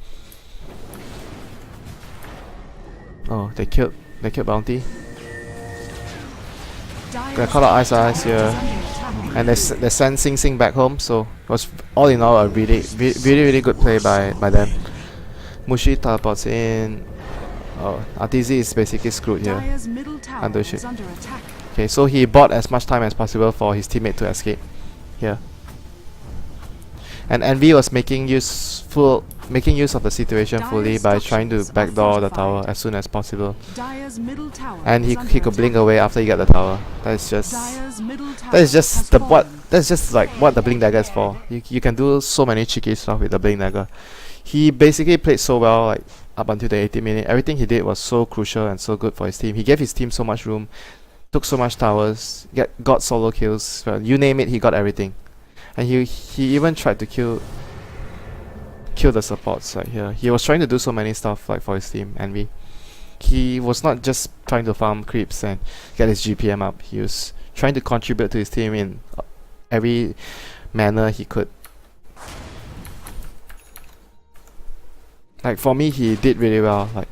S1: Oh, they killed Bounty. They call out Ice here, and they send Sing Sing back home. So it was all in all a really good play by them. Mushi teleports in. Oh, RTZ is basically screwed here. Under shit. Okay, so he bought as much time as possible for his teammate to escape here. And Envy was making use of the situation fully by trying to backdoor the tower as soon as possible. And he could blink away after he got the tower. That's just like what the blink dagger is for. You can do so many cheeky stuff with the blink dagger. He basically played so well, like up until the 80th minute. Everything he did was so crucial and so good for his team. He gave his team so much room, took so much towers, got solo kills. Well, you name it, he got everything. And he even tried to kill the supports right here. He was trying to do so many stuff like for his team, Envy. He was not just trying to farm creeps and get his GPM up. He was trying to contribute to his team in every manner he could. Like for me, he did really well. Like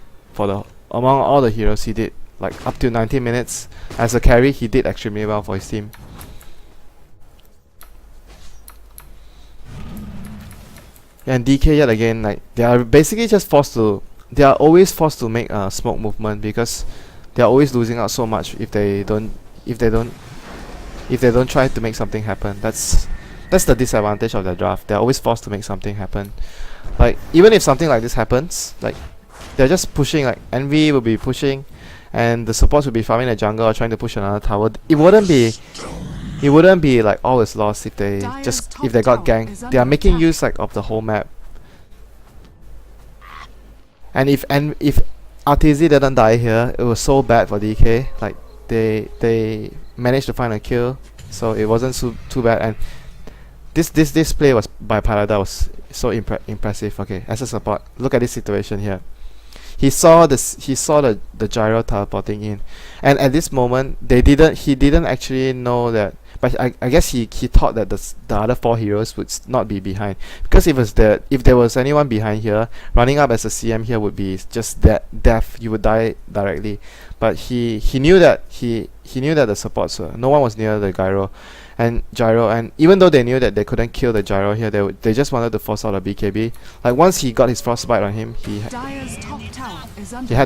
S1: among all the heroes, he did like up to 90 minutes as a carry. He did extremely well for his team. And DK yet again, like they are basically just they are always forced to make a smoke movement because they are always losing out so much if they don't try to make something happen. That's the disadvantage of the draft. They're always forced to make something happen. Like even if something like this happens, like they're just pushing. Like Envy will be pushing, and the supports will be farming the jungle or trying to push another tower. It wouldn't be like all is lost if they got ganked. They are making use like of the whole map. And if RTZ didn't die here, it was so bad for DK. Like they managed to find a kill. so it wasn't too bad. And this play was by Palada was so impressive. Okay, as a support, look at this situation here. He saw the gyro teleporting in, and at this moment he didn't actually know that. But I guess he thought that the other 4 heroes would not be behind, because if there was anyone behind here, running up as a CM here would be just death. You would die directly. But he knew that he knew that the supports no one was near the gyro, and even though they knew that they couldn't kill the gyro here, they just wanted to force out a BKB. Like once he got his frostbite on him, he had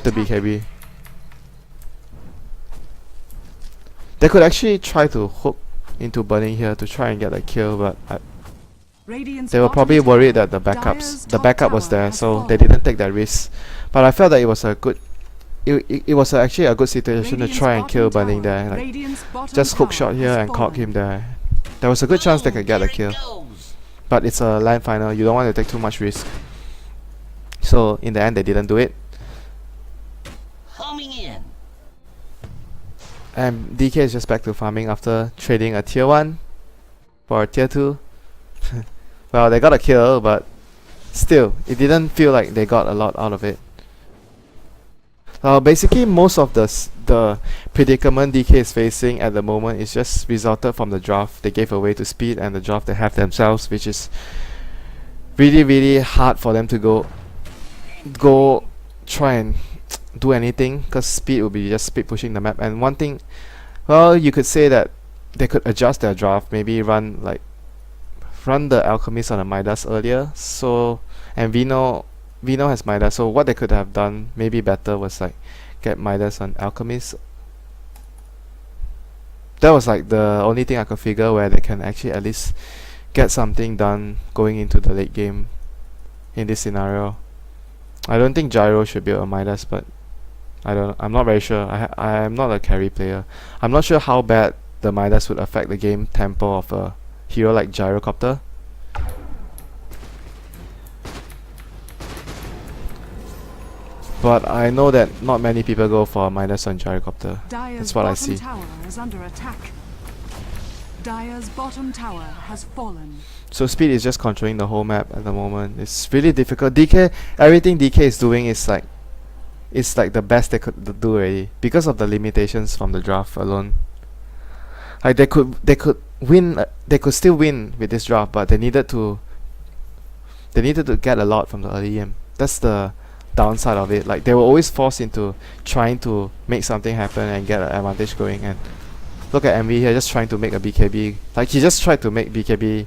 S1: to BKB. They could actually try to hook into burning here to try and get a kill, but they were probably worried that the backup was there, so they didn't take that risk. But I felt that it was a good, it was actually a good situation to try and kill burning there. Like just hook shot here and clock him there. There was a good chance they could get a kill, but it's a LAN final. You don't want to take too much risk. So in the end, they didn't do it. And DK is just back to farming after trading a tier 1 for a tier 2. Well, they got a kill, but still, it didn't feel like they got a lot out of it. Basically, most of the predicament DK is facing at the moment is just resulted from the draft they gave away to Speed and the draft they have themselves, which is really hard for them to go try and do anything, because Speed will be just speed pushing the map. And one thing, well, you could say that they could adjust their draft, maybe run the Alchemist on a Midas earlier. So, and Vino has Midas, so what they could have done maybe better was like get Midas on Alchemist. That was like the only thing I could figure where they can actually at least get something done going into the late game in this scenario. I don't think Gyro should be a Midas, but I'm not very sure. I'm not a carry player. I'm not sure how bad the Midas would affect the game tempo of a hero like Gyrocopter. But I know that not many people go for a Midas on Gyrocopter. That's what I see.
S2: Tower is under attack. Dire's bottom tower has fallen.
S1: So Speed is just controlling the whole map at the moment. It's really difficult. Everything DK is doing is like the best they could do already, because of the limitations from the draft alone. Like they could win. They could still win with this draft, but they needed to get a lot from the early game. That's the downside of it. Like they were always forced into trying to make something happen and get an advantage going. And look at MV here, just trying to make a BKB. Like he just tried to make BKB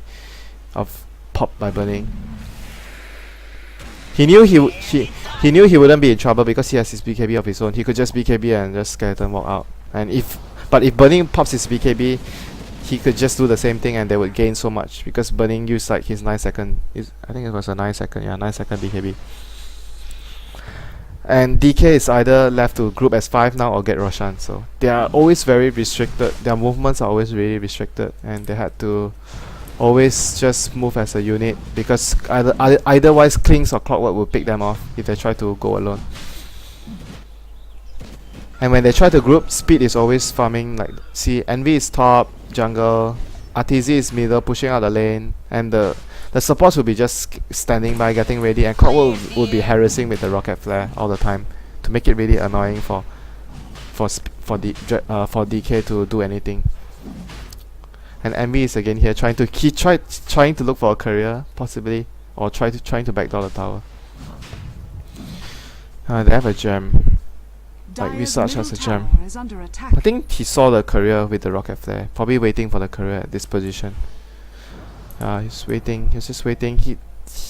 S1: of pop by burning. He knew he wouldn't be in trouble because he has his BKB of his own. He could just BKB and just skeleton walk out. And if burning pops his BKB, he could just do the same thing and they would gain so much, because burning used like his 9 second. I think it was a 9 second. Yeah, 9 second BKB. And DK is either left to group as 5 now or get Roshan. So they are always very restricted. Their movements are always really restricted, and they had to always just move as a unit, because otherwise Klings or Clockwork will pick them off if they try to go alone. And when they try to group, Speed is always farming. Like, see, Envy is top, jungle, RTZ is middle, pushing out the lane, and the supports will be just standing by, getting ready, and Clockwork will be harassing with the rocket flare all the time to make it really annoying for DK to do anything. And Envy is again here trying to look for a career, possibly, or trying to backdoor the tower. They have a gem. Like Visage has a gem. I think he saw the career with the rocket flare, probably waiting for the career at this position. He's waiting. He's just waiting.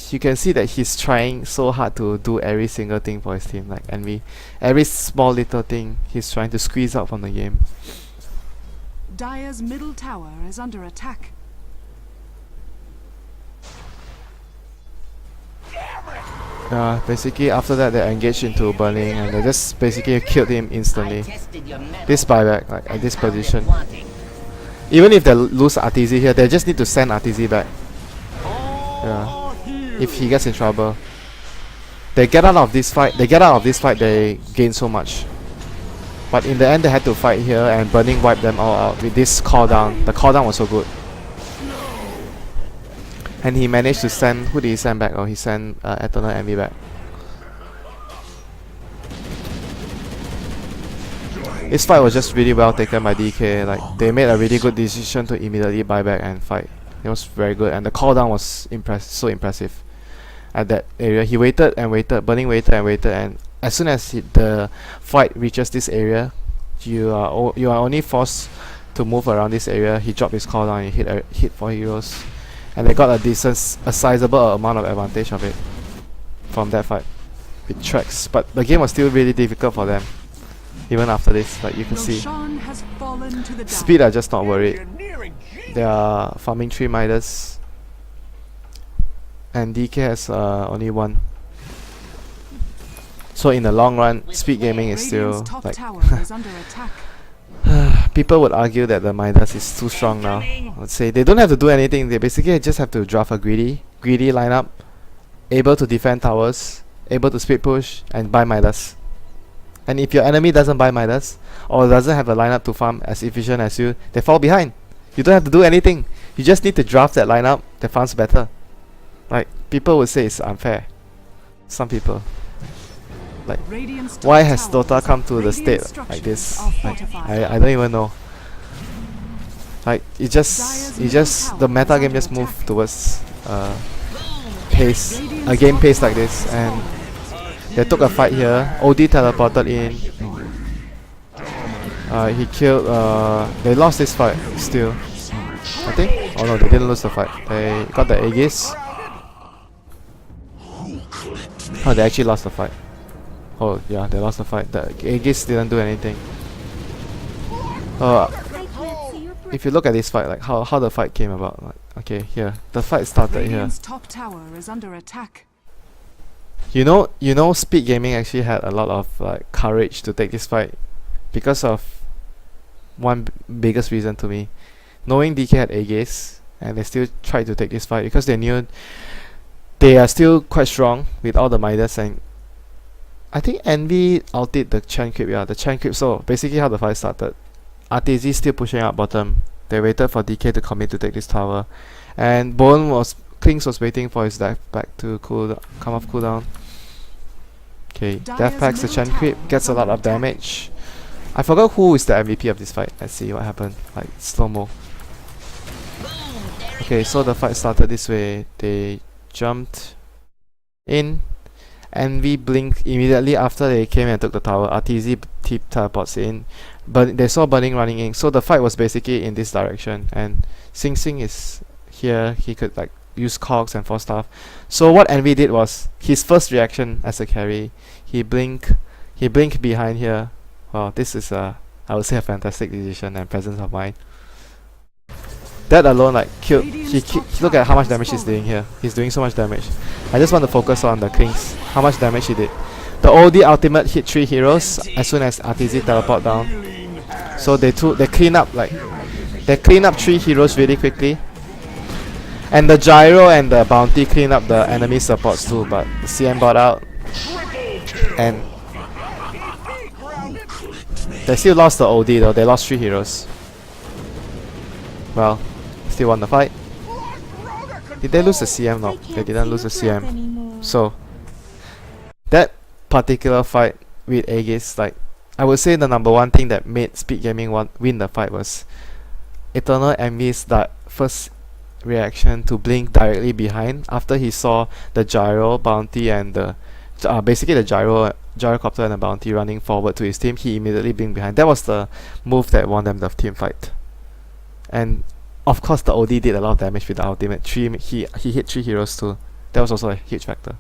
S1: You can see that he's trying so hard to do every single thing for his team. Like Envy, every small little thing he's trying to squeeze out from the game.
S2: Dire's middle tower is under attack.
S1: Basically after that they engaged into burning and they just basically killed him instantly. This buyback, like at this position. Even if they lose RTZ here, they just need to send RTZ back. Yeah. If he gets in trouble. They get out of this fight, they gain so much. But in the end they had to fight here, and Burning wiped them all out with this call down. The call down was so good. And he managed to send, who did he send back? Oh, he sent Eternal Envy back. This fight was just really well taken by DK. Like, they made a really good decision to immediately buy back and fight. It was very good, and the call down was so impressive. At that area, he waited and waited, Burning waited and waited, and as soon as the fight reaches this area, you are only forced to move around this area. He dropped his call down and hit 4 heroes, and they got a sizable amount of advantage of it from that fight with tracks. But the game was still really difficult for them, even after this. Like you can see, Speed are just not worried. They are farming 3 Midas, and DK has only 1. So in the long run, Speed Gaming is still like people would argue that the Midas is too strong now. Let's say they don't have to do anything. They basically just have to draft a greedy lineup, able to defend towers, able to speed push, and buy Midas. And if your enemy doesn't buy Midas or doesn't have a lineup to farm as efficient as you, they fall behind. You don't have to do anything. You just need to draft that lineup that farms better. Like, people would say it's unfair. Some people. Like, why has Dota come to the state like this? Like, I don't even know. Like, it just the meta game just moved towards a game pace like this, and they took a fight here. OD teleported in. He killed. They lost this fight still, I think. Oh no, they didn't lose the fight. They got the Aegis. Oh, they actually lost the fight. Oh yeah, they lost the fight. The Aegis didn't do anything. If you look at this fight, like how the fight came about, like, okay, here the fight started here.
S2: Top tower is under attack.
S1: You know, Speed Gaming actually had a lot of like courage to take this fight because of one biggest reason to me. Knowing DK had Aegis, and they still tried to take this fight because they knew they are still quite strong with all the Midas, and I think Envy ulted the Chen creep. Yeah, the Chen creep. So basically how the fight started. RTZ still pushing up bottom. They waited for DK to commit to take this tower, and Klings was waiting for his death pack to come off cooldown. Okay, death packs the Chen creep, gets a lot of damage. I forgot who is the MVP of this fight. Let's see what happened. Like slow-mo. Okay, so the fight started this way. They jumped in. Envy blinked immediately after they came and took the tower. RTZ teleports in, but they saw Burning running in. So the fight was basically in this direction, and Sing Sing is here. He could like use cogs and force stuff. So what Envy did was his first reaction as a carry. He blinked behind here. Wow, this is I would say a fantastic decision and presence of mind. That alone like killed. Look at how much damage he's doing here. He's doing so much damage. I just want to focus on the Klings. How much damage he did. The OD ultimate hit 3 heroes as soon as RTZ teleport down. So they clean up 3 heroes really quickly. And the gyro and the bounty clean up the enemy supports too, but the CM bought out. And they still lost the OD though. They lost 3 heroes. Well, still won the fight. Did they lose the CM? No, they didn't lose the CM. So that particular fight with Aegis, like I would say the #1 thing that made Speed Gaming win the fight was Eternal Envy's that first reaction to blink directly behind after he saw the gyro bounty and the basically the gyrocopter and the bounty running forward to his team. He immediately blinked behind. That was the move that won them the team fight. And of course the OD did a lot of damage with the ultimate. He hit 3 heroes too. That was also a huge factor.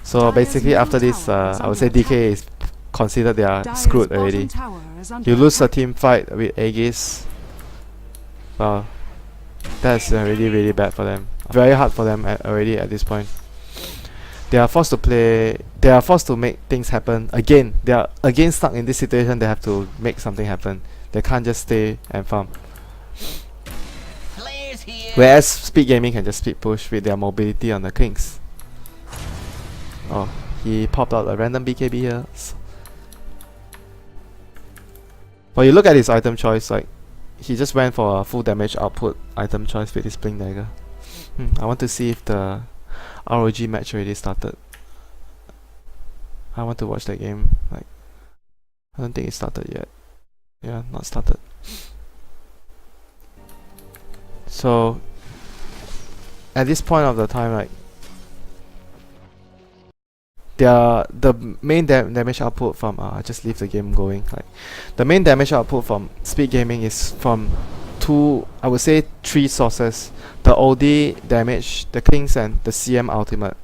S1: So basically after this, I would say DK is considered they are screwed already. You lose a team fight with Aegis. Wow, that's really bad for them. Very hard for them already at this point. They are forced to play. They are forced to make things happen. Again, they are again stuck in this situation. They have to make something happen. They can't just stay and farm. Whereas Speed Gaming can just speed push with their mobility on the Klings. Oh, he popped out a random BKB here. But you look at his item choice, like he just went for a full damage output item choice with his Blink Dagger. I want to see if the ROG match already started. I want to watch that game. Like, I don't think it started yet. Yeah, not started. So at this point of the time, like the main damage output from just leave the game going. Like the main damage output from speed gaming is from I would say three sources: the OD damage, the clings, and the CM ultimate.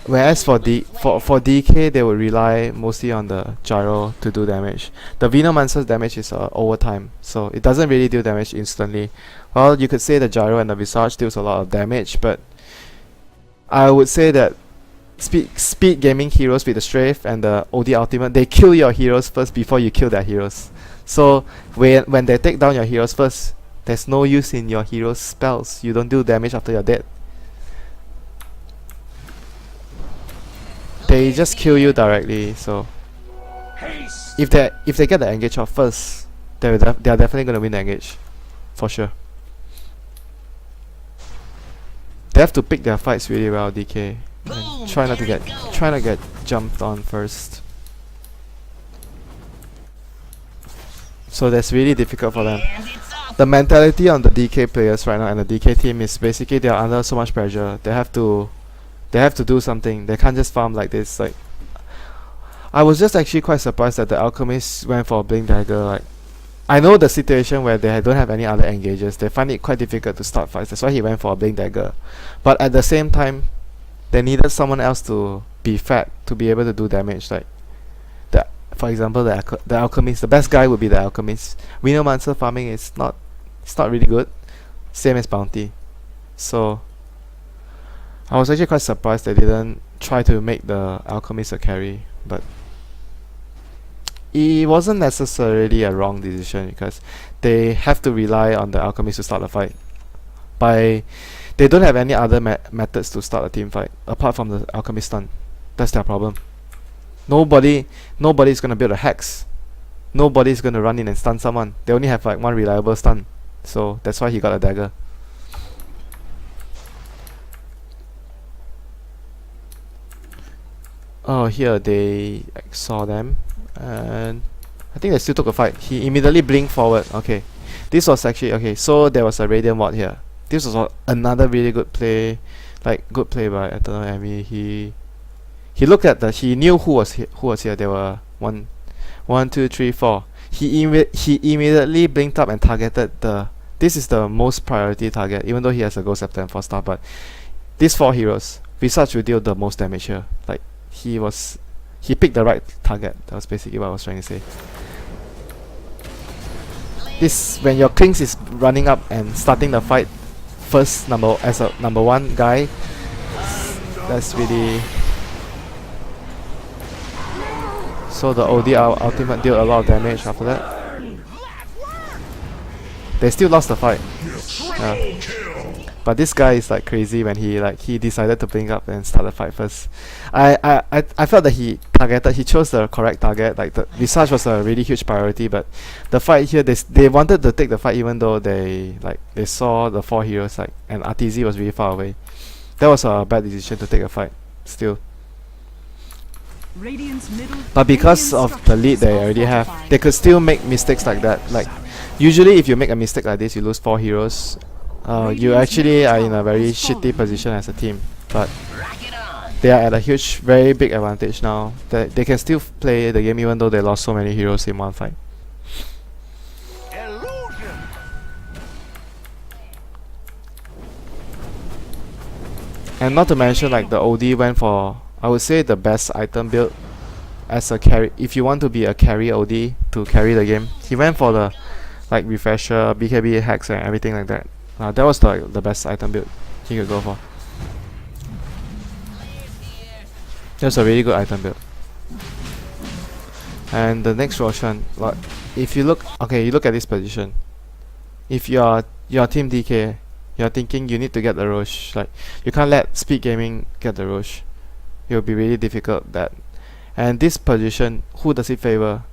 S1: Whereas for DK, they will rely mostly on the gyro to do damage. The Venomancer's damage is over time, so it doesn't really do damage instantly. Well, you could say the gyro and the Visage deals a lot of damage, but I would say that speed gaming heroes with the Strafe and the OD ultimate, they kill your heroes first before you kill their heroes. So when they take down your heroes first, there's no use in your heroes' spells. You don't do damage after you're dead. They just kill you directly. So if they get the engage off first, they are definitely gonna win the engage, for sure. They have to pick their fights really well, DK, and try not to get jumped on first. So that's really difficult for them. The mentality on the DK players right now and the DK team is basically they are under so much pressure. They have to do something. They can't just farm like this. Like, I was just actually quite surprised that the Alchemist went for a Blink Dagger. Like, I know the situation where they don't have any other engages. They find it quite difficult to start fights. That's why he went for a Blink Dagger. But at the same time, they needed someone else to be fat to be able to do damage. Like, for example, the Alchemist. The best guy would be the Alchemist. Venomancer farming is not really good. Same as Bounty. So I was actually quite surprised they didn't try to make the Alchemist a carry, but it wasn't necessarily a wrong decision because they have to rely on the Alchemist to start a fight. They don't have any other methods to start a team fight apart from the Alchemist stun. That's their problem. Nobody's gonna build a Hex. Nobody's gonna run in and stun someone. They only have like one reliable stun, so that's why he got a dagger. Oh, here they saw them, and I think they still took a fight. He immediately blinked forward. Okay, this was actually okay. So there was a Radiant Ward here. This was another really good play, good play by Eternal Enemy. He looked at he knew who was here. There were one, two, three, four. He immediately blinked up and targeted this is the most priority target, even though he has a Ghost Scepter and 4-star. But these 4 heroes, Visage will deal the most damage here. Like, he picked the right target. That was basically what I was trying to say. This, when your Klings is running up and starting the fight first, as a number 1 guy, that's really. So the OD ultimate dealt a lot of damage after that. They still lost the fight. But this guy is like crazy when he decided to blink up and start the fight first. I felt that he chose the correct target. Like, the Visage was a really huge priority, but the fight here, they wanted to take the fight even though they saw the 4 heroes, and RTZ was really far away. That was a bad decision to take a fight still. But because of the lead they already have, they could still make mistakes like that. Like, usually if you make a mistake like this, you lose 4 heroes. You actually are in a very shitty position as a team. But they are at a very big advantage now. They can still play the game even though they lost so many heroes in one fight. And not to mention, like, the OD went for, I would say, the best item build as a carry. If you want to be a carry OD to carry the game, he went for the refresher, BKB hacks and everything like that. That was the best item build he could go for. That's a really good item build. And the next Roshan, if you look at this position. If you're team DK, you're thinking you need to get the Rosh. Like, you can't let Speed Gaming get the Rosh. it will be really difficult that. And this position, who does it favor?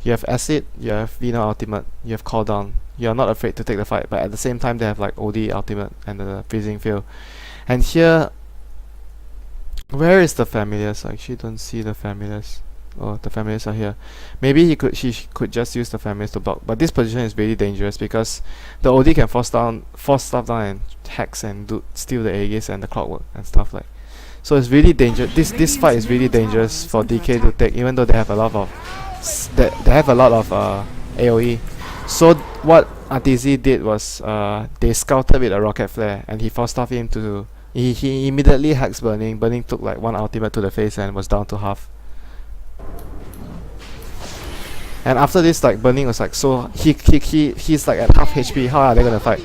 S1: You have Acid, you have Vino ultimate, you have Call Down. You are not afraid to take the fight, but at the same time they have like OD ultimate and the Freezing Field. And here, where is the Familiars? I actually don't see the Familiars. Oh, the Familiars are here. Maybe she could just use the Familiars to block, but this position is really dangerous because the OD can force stuff down and hex and steal the Aegis and the Clockwork and stuff like. So it's really dangerous. This fight is really dangerous for DK to take, even though they have a lot of they have a lot of AOE. So what RTZ did was they scouted with a rocket flare and he forced off him to he immediately hacks Burning. Burning took like one ultimate to the face and was down to half. And after this, like Burning was like, so he's like at half HP. How are they gonna fight?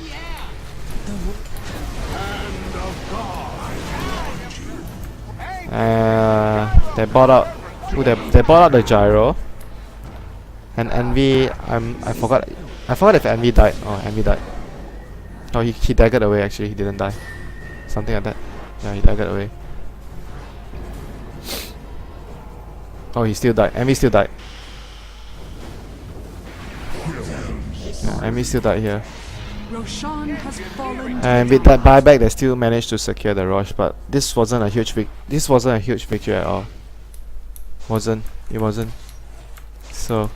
S1: They bought out they bought out the gyro. And Envy, I forgot if Envy died. Oh, Envy died. Oh, he daggered away. Actually, he didn't die. Something like that. Yeah, he daggered away. Oh, he still died. Envy still died. Yeah, Envy still died here. And with that buyback, they still managed to secure the Roche. But this wasn't a huge victory at all. It wasn't. So.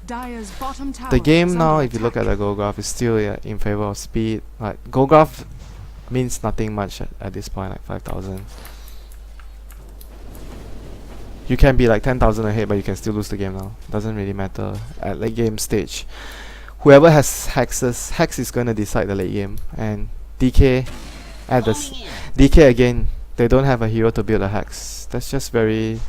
S1: The game now, if you look at the goal graph, is still in favor of speed. Like goal graph means nothing much at this point, like 5,000. You can be like 10,000 ahead, but you can still lose the game now. Doesn't really matter at late game stage. Whoever has hex is going to decide the late game. And DK at DK again, they don't have a hero to build a hex. That's just very.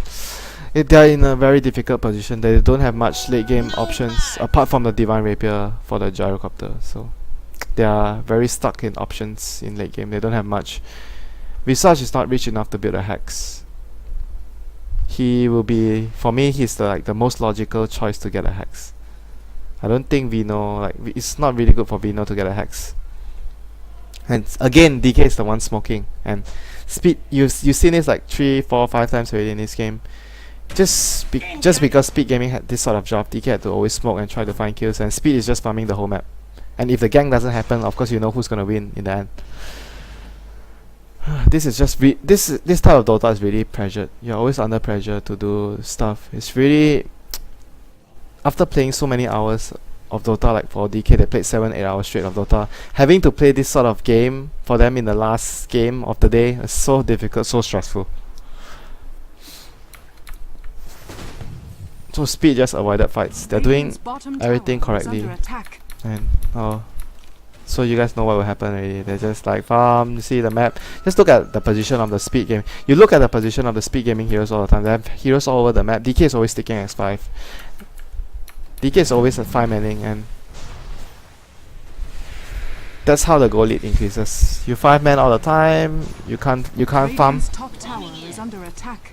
S1: They're in a very difficult position. They don't have much late game options apart from the Divine Rapier for the Gyrocopter. So they are very stuck in options in late game. They don't have much. Visage is not rich enough to build a hex. He will be, for me, he's the most logical choice to get a hex. I don't think Vino, it's not really good for Vino to get a hex. And again, DK is the one smoking. And speed, you've seen this like 3, 4, 5 times already in this game. Just because Speed Gaming had this sort of job, DK had to always smoke and try to find kills, and Speed is just farming the whole map. And if the gank doesn't happen, of course you know who's gonna win in the end. This is just this type of Dota is really pressured. You're always under pressure to do stuff. It's really, after playing so many hours of Dota, like for DK, they played 7-8 hours straight of Dota. Having to play this sort of game for them in the last game of the day is so difficult, so stressful. So Speed just avoided fights. They're doing everything correctly. And so you guys know what will happen already. They just like farm, you see the map. Just look at the position of the Speed game. You look at the position of the Speed Gaming heroes all the time. They have heroes all over the map. DK is always sticking X5. DK is always at 5 manning, and that's how the goal lead increases. You 5 man all the time. You can't farm.
S2: Top tower is under attack.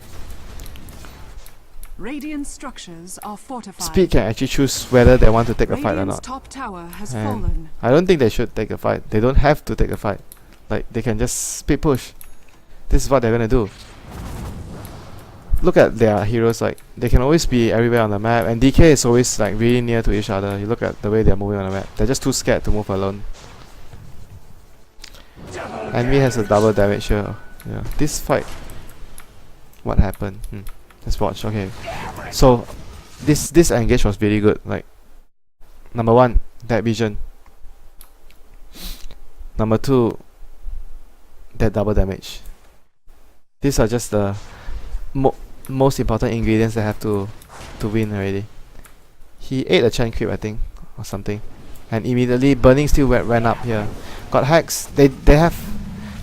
S2: Radiant structures are fortified.
S1: Speed can actually choose whether they want to take a fight or not.
S2: Top tower has
S1: And
S2: fallen.
S1: I don't think they should take a fight. They don't have to take a fight. Like, they can just speed push. This is what they're gonna do. Look at their heroes, like they can always be everywhere on the map, and DK is always like really near to each other. You look at the way they're moving on the map. They're just too scared to move alone. Envy has a double damage here. Yeah. This fight, what happened? Let's watch. Okay, so this engage was really good. Like, number 1, that vision. Number 2, that double damage. These are just the most important ingredients that have to win already. He ate a chain creep, I think, or something, and immediately Burning still ran up here. Got hacks. They have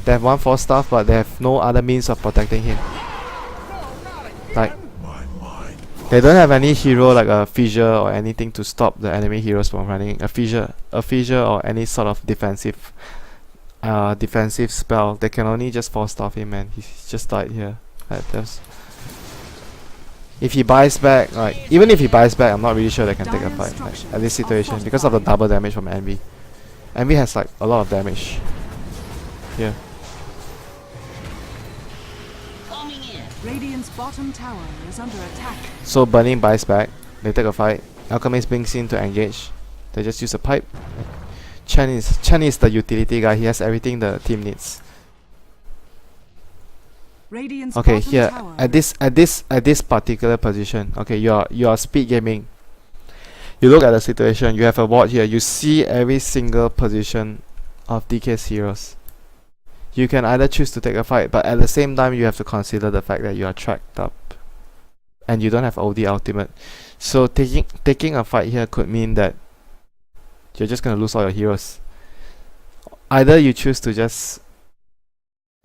S1: 1 force staff, but they have no other means of protecting him. Like, they don't have any hero like a fissure or anything to stop the enemy heroes from running. A fissure or any sort of defensive spell. They can only just force staff him, and he's just died here. If he buys back, like even if he buys back, I'm not really sure they can take a fight at this situation because of the double damage from Envy. Envy has like a lot of damage here.
S2: bottom tower is under attack.
S1: So Burning buys back. They take a fight. Alchemist brings in to engage. They just use a pipe. Chen is the utility guy. He has everything the team needs.
S2: Radiant's
S1: Okay,
S2: bottom
S1: here
S2: tower
S1: at this particular position. Okay, you are speed gaming. You look at the situation. You have a ward here. You see every single position of DK's heroes. You can either choose to take a fight, but at the same time you have to consider the fact that you are tracked up and you don't have OD ultimate. So taking a fight here could mean that you're just gonna lose all your heroes. Either you choose to just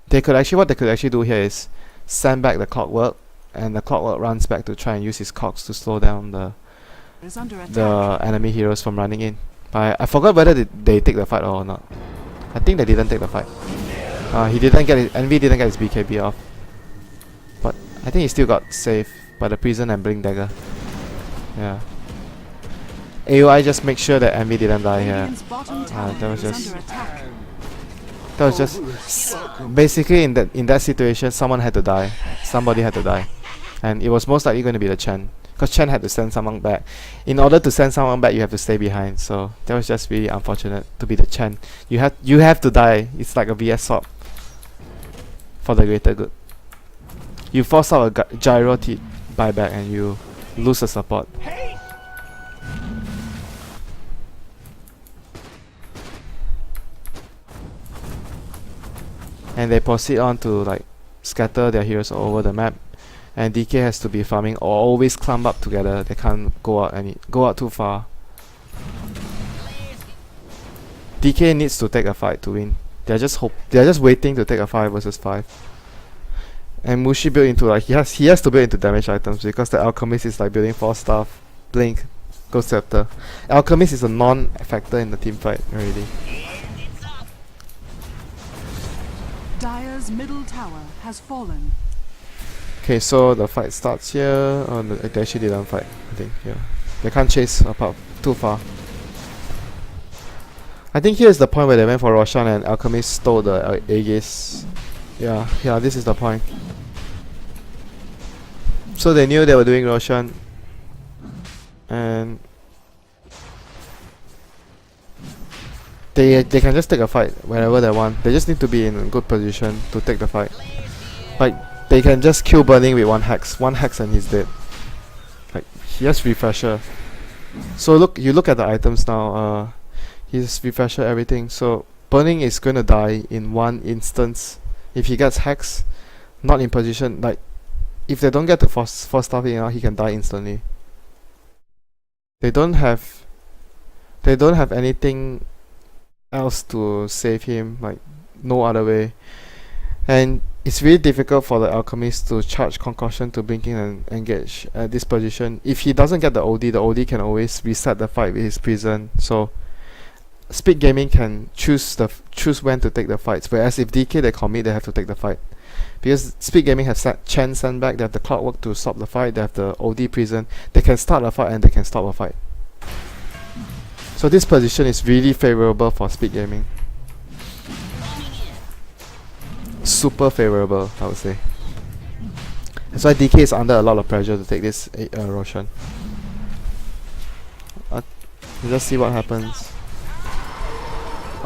S1: what they could actually do here is send back the clockwork, and the clockwork runs back to try and use his cogs to slow down the enemy heroes from running in. But I forgot whether they take the fight or not. I think they didn't take the fight. He didn't get Envy didn't get his BKB off, but I think he still got saved by the prison and blink dagger. Yeah. AOI just make sure that Envy didn't die here. That was just basically in that situation, someone had to die. Somebody had to die, and it was most likely going to be the Chen, because Chen had to send someone back. In order to send someone back, you have to stay behind. So that was just really unfortunate to be the Chen. You have to die. It's like a VS swap for the greater good. You force out a gyro buyback and you lose the support. And they proceed on to like scatter their heroes all over the map, and DK has to be farming or always clump up together. They can't go out too far. DK needs to take a fight to win. They're just waiting to take a 5 versus 5. And Mushi built into like he has to build into damage items because the Alchemist is like building 4 stuff, Blink, Ghost Scepter. Alchemist is a non-factor in the team fight already.
S2: Dire's middle tower has fallen.
S1: Okay, so the fight starts here. Oh, no, they actually didn't fight. I think they can't chase apart too far. I think here's the point where they went for Roshan and Alchemist stole the Aegis. Yeah, this is the point. So they knew they were doing Roshan, and they can just take a fight whenever they want. They just need to be in a good position to take the fight. Like they can just kill Burning with one hex and he's dead. Like he has refresher. So you look at the items now. He's refresher everything. So Burning is gonna die in one instance if he gets hex, not in position. Like if they don't get the first stuff in, he can die instantly. They don't have anything else to save him, like no other way. And it's really difficult for the Alchemist to charge Concussion to blink in and engage at this position. If he doesn't get the OD can always reset the fight with his prison. So Speed Gaming can choose when to take the fights, whereas if DK they commit, they have to take the fight. Because Speed Gaming have Chen send back, they have the clockwork to stop the fight, they have the OD prison, they can start a fight and they can stop a fight. So this position is really favorable for Speed Gaming. Super favorable, I would say. That's why DK is under a lot of pressure to take this Roshan. Let's see what happens.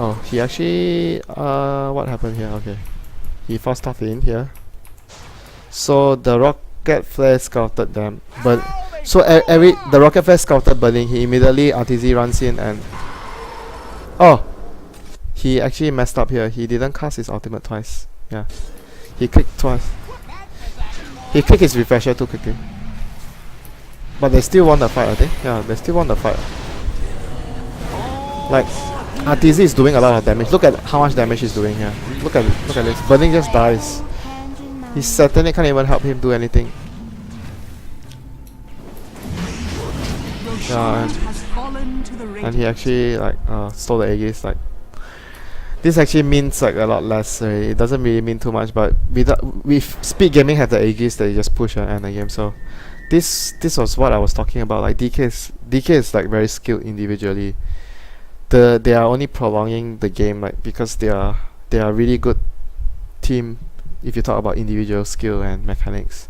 S1: Oh, he actually what happened here? Okay, he forced stuff in here. So the rocket flare scouted them, but so the rocket flare scouted Burning. He immediately RTZ runs in and he actually messed up here. He didn't cast his ultimate twice. Yeah, he clicked twice. He clicked his refresher too quickly. But they still won the fight, I think. Yeah, they still won the fight. Like RTZ is doing a lot of damage. Look at how much damage he's doing here. Look at this. Burning just dies. His Satanic can't even help him do anything. Yeah, and he actually like stole the Aegis. Like this actually means like a lot less. It doesn't really mean too much, but with Speed Gaming have the Aegis, they just push and end the game. So this was what I was talking about. Like DK is like very skilled individually. They are only prolonging the game, like because they are really good team if you talk about individual skill and mechanics.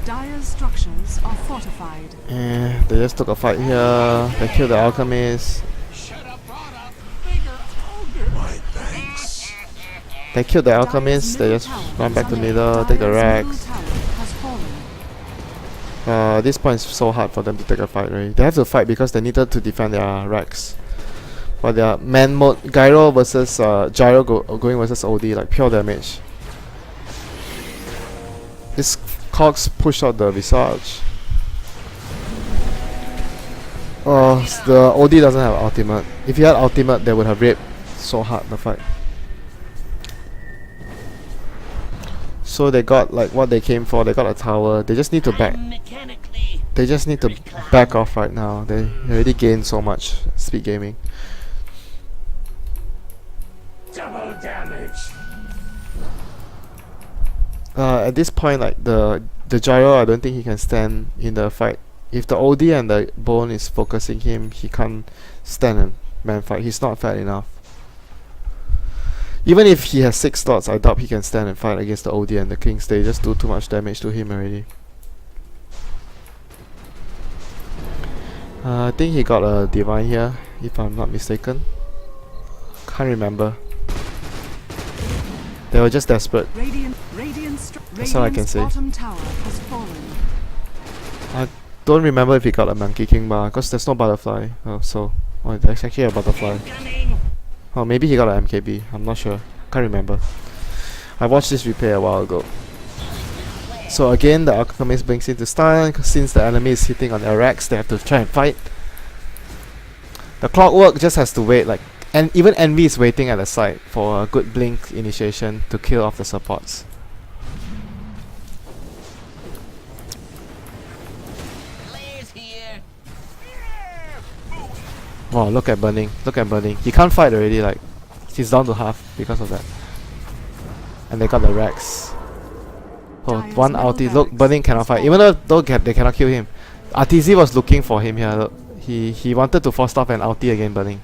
S2: Dire's structures are fortified.
S1: They just took a fight here. They killed the alchemist. They killed the alchemist. They just run back to middle, take the Rex. This point is so hard for them to take a fight, right? They have to fight because they needed to defend their Rex. But their man mode, Gyro versus Gyro going versus OD, like pure damage. This Cox pushed out the Visage. The OD doesn't have ultimate. If he had ultimate, they would have raped so hard the fight. So they got like what they came for. They got a tower. They just need to back. They just need to back off right now. They already gained so much speed gaming.
S3: Double damage.
S1: At this point, like the Gyro, I don't think he can stand in the fight. If the OD and the Bone is focusing him, he can't stand a man fight. He's not fat enough. Even if he has 6 slots, I doubt he can stand and fight against the OD and the Kings. They just do too much damage to him already. I think he got a Divine here, if I'm not mistaken. Can't remember. They were just desperate. That's all I can say. I don't remember if he got a Monkey King bar, because there's no butterfly. There's actually a butterfly. Oh, maybe he got an MKB. I'm not sure. Can't remember. I watched this replay a while ago. So again, the Alchemist brings into stun. Since the enemy is hitting on their Rex, they have to try and fight. The Clockwork just has to wait, like, and even Envy is waiting at the side for a good blink initiation to kill off the supports. Wow, look at Burning. Look at Burning. He can't fight already, like, he's down to half because of that. And they got the Rex. Oh, one ulti. Look, Burning cannot fight. Even though they cannot kill him. RTZ was looking for him here. Look. He wanted to force off an ulti again, Burning.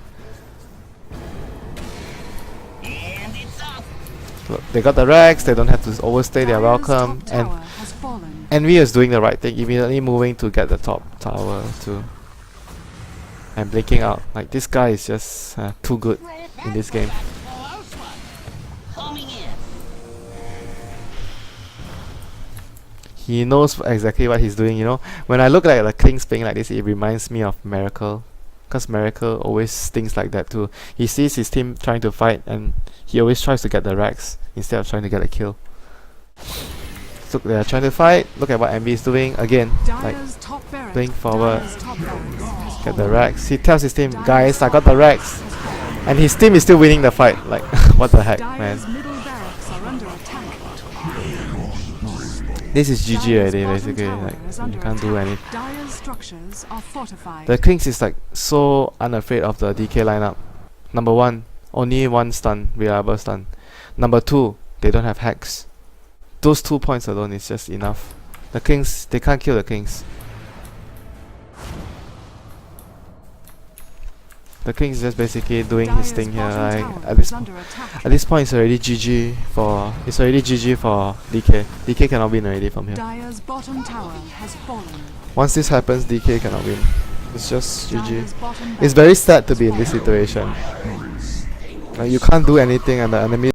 S1: Look, they got the Rex, they don't have to overstay their welcome. And Envy is doing the right thing, immediately moving to get the top tower too. And blinking out. Like, this guy is just too good in this game. He knows exactly what he's doing, you know. When I look at the Kings playing like this, it reminds me of Miracle. Because Miracle always thinks like that too. He sees his team trying to fight and he always tries to get the Rex instead of trying to get a kill. Look, they are trying to fight. Look at what MB is doing. Again, like, playing forward. Get the Rex. He tells his team, guys, I got the Rex. And his team is still winning the fight. Like, what the heck, man. This is GG already, basically. Like, you can't do anything. The Kings is like so unafraid of the DK lineup. Number 1, only 1 stun, reliable stun. Number 2, they don't have hacks. Those 2 points alone is just enough. The Kings, they can't kill the Kings. The King is just basically doing his thing here. Like, at this point, it's already GG for DK. DK cannot win already from here. Once this happens, DK cannot win. It's just GG. It's very sad to be in this situation. Like, you can't do anything, and the enemy